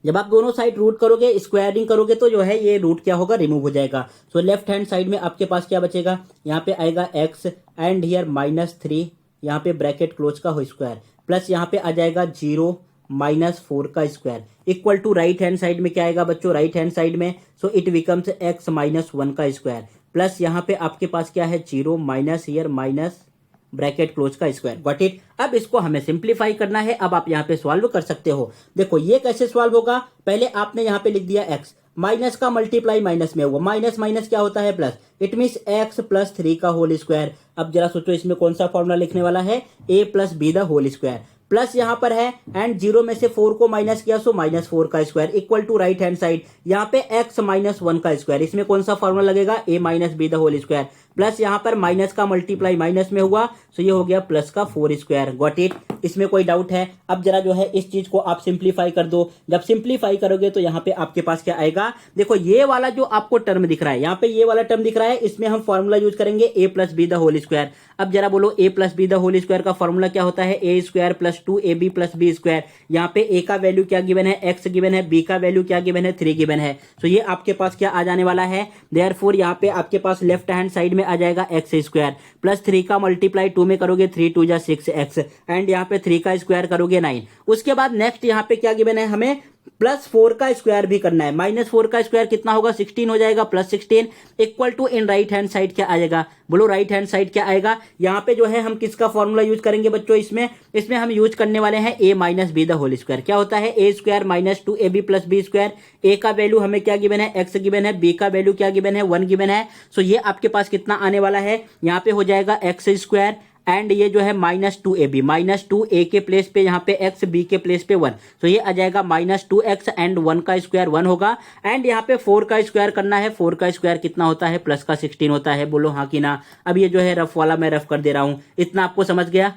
जब आप दोनों साइड रूट करोगे, स्क्वायरिंग करोगे तो जो है ये रूट क्या होगा, रिमूव हो जाएगा। सो लेफ्ट हैंड साइड में आपके पास क्या बचेगा, यहाँ पे आएगा x एंड हियर -3, यहाँ पे ब्रैकेट क्लोज का हो स्क्वायर, प्लस यहाँ पे आ जाएगा 0 -4 का square, equal to right hand side में क्या आएगा बच्चों, राइट हैंड साइड में, सो इट बिकम्स x -1 का स्क्वायर, प्लस यहाँ पे आपके पास क्या है 0 minus here minus bracket close का स्क्वायर, गॉट इट। अब इसको हमें सिंप्लीफाई करना है, अब आप यहाँ पे सॉल्व कर सकते हो। देखो ये कैसे सॉल्व होगा, पहले आपने यहाँ पे लिख दिया x, माइनस का मल्टीप्लाई माइनस में होगा, माइनस माइनस क्या होता है प्लस, इट मीन्स x + 3 का होल स्क्वायर। अब जरा सोचो इसमें कौन सा फॉर्मूला लिखने वाला है, a + b the whole square, plus यहाँ पर है एंड 0 में से 4 को माइनस किया सो -4 का square, equal to right hand side, यहाँ पे x -1 का स्क्वायर, इसमें कौन सा फॉर्मूला लगेगा, a - b the whole square, plus यहाँ पर माइनस का मल्टीप्लाई माइनस में हुआ सो ये हो गया प्लस का 4 स्क्वायर, गॉट इट। इसमें कोई डाउट है, अब जरा जो है इस चीज को आप सिंप्लीफाई कर दो, जब सिंप्लीफाई करोगे तो यहाँ पे आपके पास क्या आएगा, देखो ये वाला जो आपको टर्म दिख रहा है, यहाँ पे ये वाला टर्म दिख रहा है, इसमें हम फॉर्मूला यूज करेंगे a + b the whole square. अब जरा बोलो a + b the whole square का फॉर्मूला क्या होता है, a² + 2ab + b स्क्वायर। यहाँ पे a का वैल्यू क्या गिवन है, x गिवन है, b का वैल्यू क्या गिवन है, 3 गिवन है। सो ये आपके पास क्या आ जाने वाला है, देयरफॉर यहाँ पे आपके पास लेफ्ट हैंड साइड में आ जाएगा x² प्लस 3 का मल्टीप्लाई 2 में करोगे 3 2 = 6x एंड यहाँ पे 3 का स्क्वायर करोगे 9। उसके बाद नेक्स्ट यहाँ पे क्या गिवन है, हमें +4 का स्क्वायर भी करना है, -4 का स्क्वायर कितना होगा, 16 हो जाएगा, +16 equal to in right hand side क्या आएगा, बोलो राइट हैंड साइड क्या आएगा। यहाँ पे जो है हम किसका फॉर्मूला यूज करेंगे बच्चों, इसमें हम यूज करने वाले हैं a - b the whole square. क्या होता है, a² - 2ab + b square, a का वैल्यू हमें क्या गिवन है, x गिवन है, b का वैल्यू क्या गिवन है, 1 गिवन है। सो ये आपके पास कितना आने वाला है, यहाँ पे हो जाएगा x² एंड ये जो है -2ab, -2a के प्लेस पे यहाँ पे x, b के प्लेस पे 1, तो ये आ जाएगा -2x एंड 1 का स्क्वायर 1 होगा। एंड यहाँ पे 4 का स्क्वायर करना है, 4 का स्क्वायर कितना होता है, प्लस का 16 होता है, बोलो हाँ कि ना। अब ये जो है रफ वाला मैं रफ कर दे रहा हूं, इतना आपको समझ गया।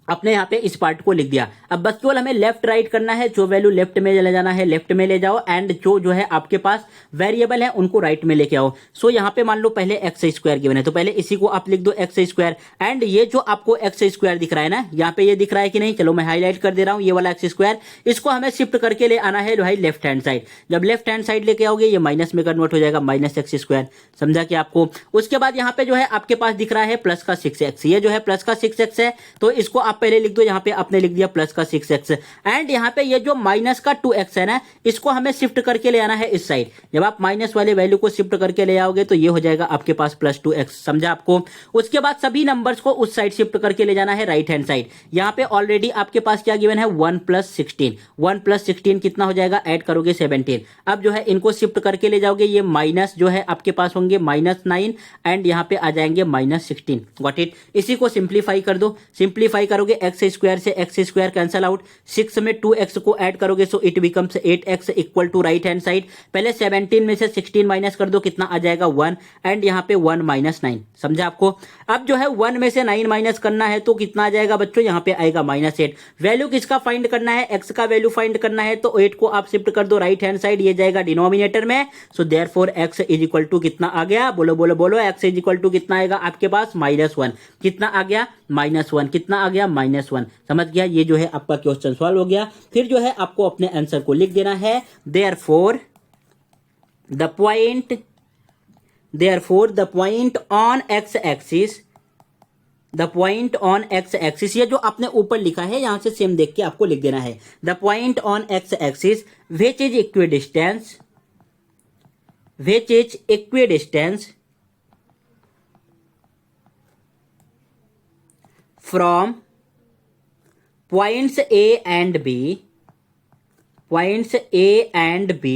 अपने यहाँ पे इस पार्ट को लिख दिया। अब बस केवल हमें लेफ्ट राइट करना है, जो वैल्यू लेफ्ट में ले जाना है लेफ्ट में ले जाओ, एंड जो है आपके पास वेरिएबल है उनको राइट में लेके आओ। सो यहाँ पे मान लो पहले एक्स स्क्वायर गिवन है, तो पहले इसी को आप लिख दो एक्स स्क्वायर, एंड ये जो आपको एक्स स्क्वायर दिख रहा है ना, यहाँ पे ये दिख रहा है कि नहीं, चलो मैं हाईलाइट कर दे रहा हूँ, ये वाला एक्स स्क्वायर, इसको हमें शिफ्ट करके ले आना है भाई लेफ्ट हैंड साइड। जब लेफ्ट हैंड साइड लेके आओगे ये माइनस में कन्वर्ट हो जाएगा, माइनस एक्स स्क्वायर, समझा कि आपको। उसके बाद यहाँ पे जो है आपके पास दिख रहा है प्लस का 6x, ये जो है प्लस का 6x है, तो इसको आप पहले लिख दो, यहाँ पे आपने लिख दिया प्लस का 6x, एंड यहाँ पे ये जो माइनस का 2x है ना, इसको हमें शिफ्ट करके ले आना है इस साइड। जब आप माइनस वाले वैल्यू को शिफ्ट करके ले आओगे तो ये हो जाएगा आपके पास प्लस 2x, समझा आपको। उसके बाद सभी नंबर्स को उस साइड शिफ्ट करके ले जाना है राइट हैंड साइड। यहाँ पे ऑलरेडी आपके पास क्या गिवन है, 1 + 16, 1 + 16 कितना हो जाएगा, ऐड करोगे 17। अब जो है इनको शिफ्ट करके ले जाओगे, ये माइनस जो है आपके पास होंगे -9 एंड यहाँ पे आ जाएंगे -16, गॉट इट। इसी को सिंप्लीफाई कर दो, सिंप्लीफाई करोगे एक्स स्क्वायर से एक्स स्क्वायर कैंसल आउट, 6 में 2x को ऐड करोगे so it becomes 8x equal to right hand side. पहले 17 में से 16 माइनस कर दो, कितना आ जाएगा 1, एंड यहाँ पे 1 - 9, समझा आपको। अब जो है 1 में से 9 माइनस करना है तो कितना आ जाएगा बच्चों, यहाँ पे आएगा -8। वैल्यू किसका फाइंड करना है, x का वैल्यू फाइंड करना है, तो 8 को आप शिफ्ट कर दो राइट हैंड साइड, ये जाएगा डिनोमिनेटर में। So therefore x is equal to कितना आ गया, बोलो बोलो बोलो, x इज इक्वल टू कितना आएगा आपके पास -1, कितना आ गया -1, कितना आ गया -1, समझ गया। ये जो है आपका क्वेश्चन सॉल्व हो गया। फिर जो है आपको अपने आंसर को लिख देना है, therefore the point on X axis, the point on X axis, ये जो आपने ऊपर लिखा है यहां से सेम देख के आपको लिख देना है, the point on X axis which is equidistance from points A and B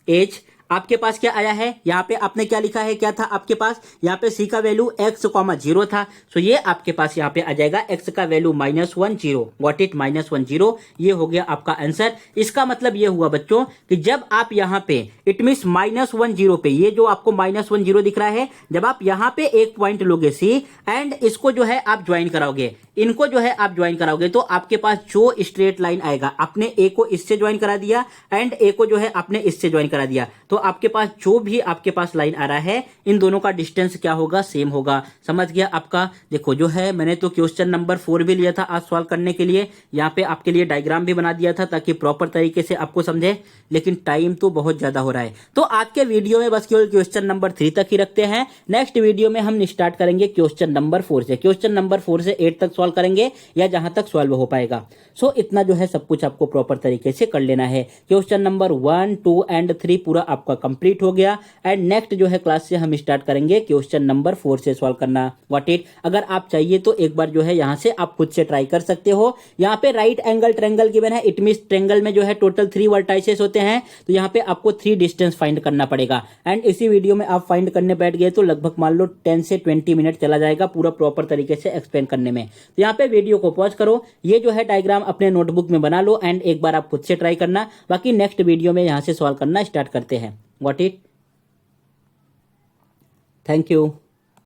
H. आपके पास क्या आया है, यहाँ पे आपने क्या लिखा है, क्या था आपके पास, यहाँ पे c का वैल्यू x, 0 था, सो ये आपके पास यहाँ पे आ जाएगा x का वैल्यू -1 0, गॉट इट, -1 0, ये हो गया आपका आंसर। इसका मतलब ये हुआ बच्चों कि जब आप यहाँ पे इट मीन्स -1 0 पे, ये जो आपको -1 0 दिख रहा है, जब आप यहाँ पे एक पॉइंट लोगे c एंड इसको जो है आप ज्वाइन कराओगे, इनको जो है आप ज्वाइन कराओगे, तो आपके पास जो स्ट्रेट लाइन आएगा, आपने a को इससे ज्वाइन करा दिया एंड a को जो है आपने इससे ज्वाइन करा दिया, तो आपके पास जो भी आपके पास लाइन आ रहा है इन दोनों का डिस्टेंस क्या होगा, सेम होगा, समझ गया आपका। देखो जो है मैंने तो क्वेश्चन नंबर 4 भी लिया था आज सॉल्व करने के लिए, यहाँ पे आपके लिए डायग्राम भी बना दिया था ताकि प्रॉपर तरीके से आपको समझे, लेकिन टाइम तो बहुत ज्यादा हो रहा है, तो आज के वीडियो में बस केवल क्वेश्चन नंबर 3 तक ही रखते हैं। नेक्स्ट वीडियो में हम स्टार्ट करेंगे क्वेश्चन नंबर 4 से, क्वेश्चन नंबर 4 से 8 तक सॉल्व करेंगे या जहां तक सॉल्व हो पाएगा। सो इतना जो है सब कुछ आपको प्रॉपर तरीके से कर लेना है। क्वेश्चन नंबर 1, 2 एंड 3 पूरा आपका कंप्लीट हो गया, एंड नेक्स्ट जो है क्लास से हम स्टार्ट करेंगे क्वेश्चन नंबर 4 से सॉल्व करना, व्हाट इट। अगर आप चाहिए तो एक बार जो है यहाँ से आप खुद से ट्राई कर सकते हो। यहाँ पे राइट एंगल ट्रायंगल गिवन है, इट मींस ट्रायंगल में जो है टोटल 3 वर्टाइसेस होते हैं, तो यहाँ पे आपको 3 डिस्टेंस फाइंड करना पड़ेगा, एंड इसी वीडियो में आप फाइंड करने बैठ गए तो लगभग मान लो 10 से 20 मिनट चला जाएगा पूरा प्रॉपर तरीके से एक्सप्लेन करने में। तो यहाँ पे वीडियो को पॉज करो, ये जो है डायग्राम अपने नोटबुक में बना लो, एंड एक बार आप खुद से ट्राई करना, बाकी नेक्स्ट वीडियो में यहाँ से सॉल्व करना स्टार्ट करते हैं, व्हाट इट। Thank you.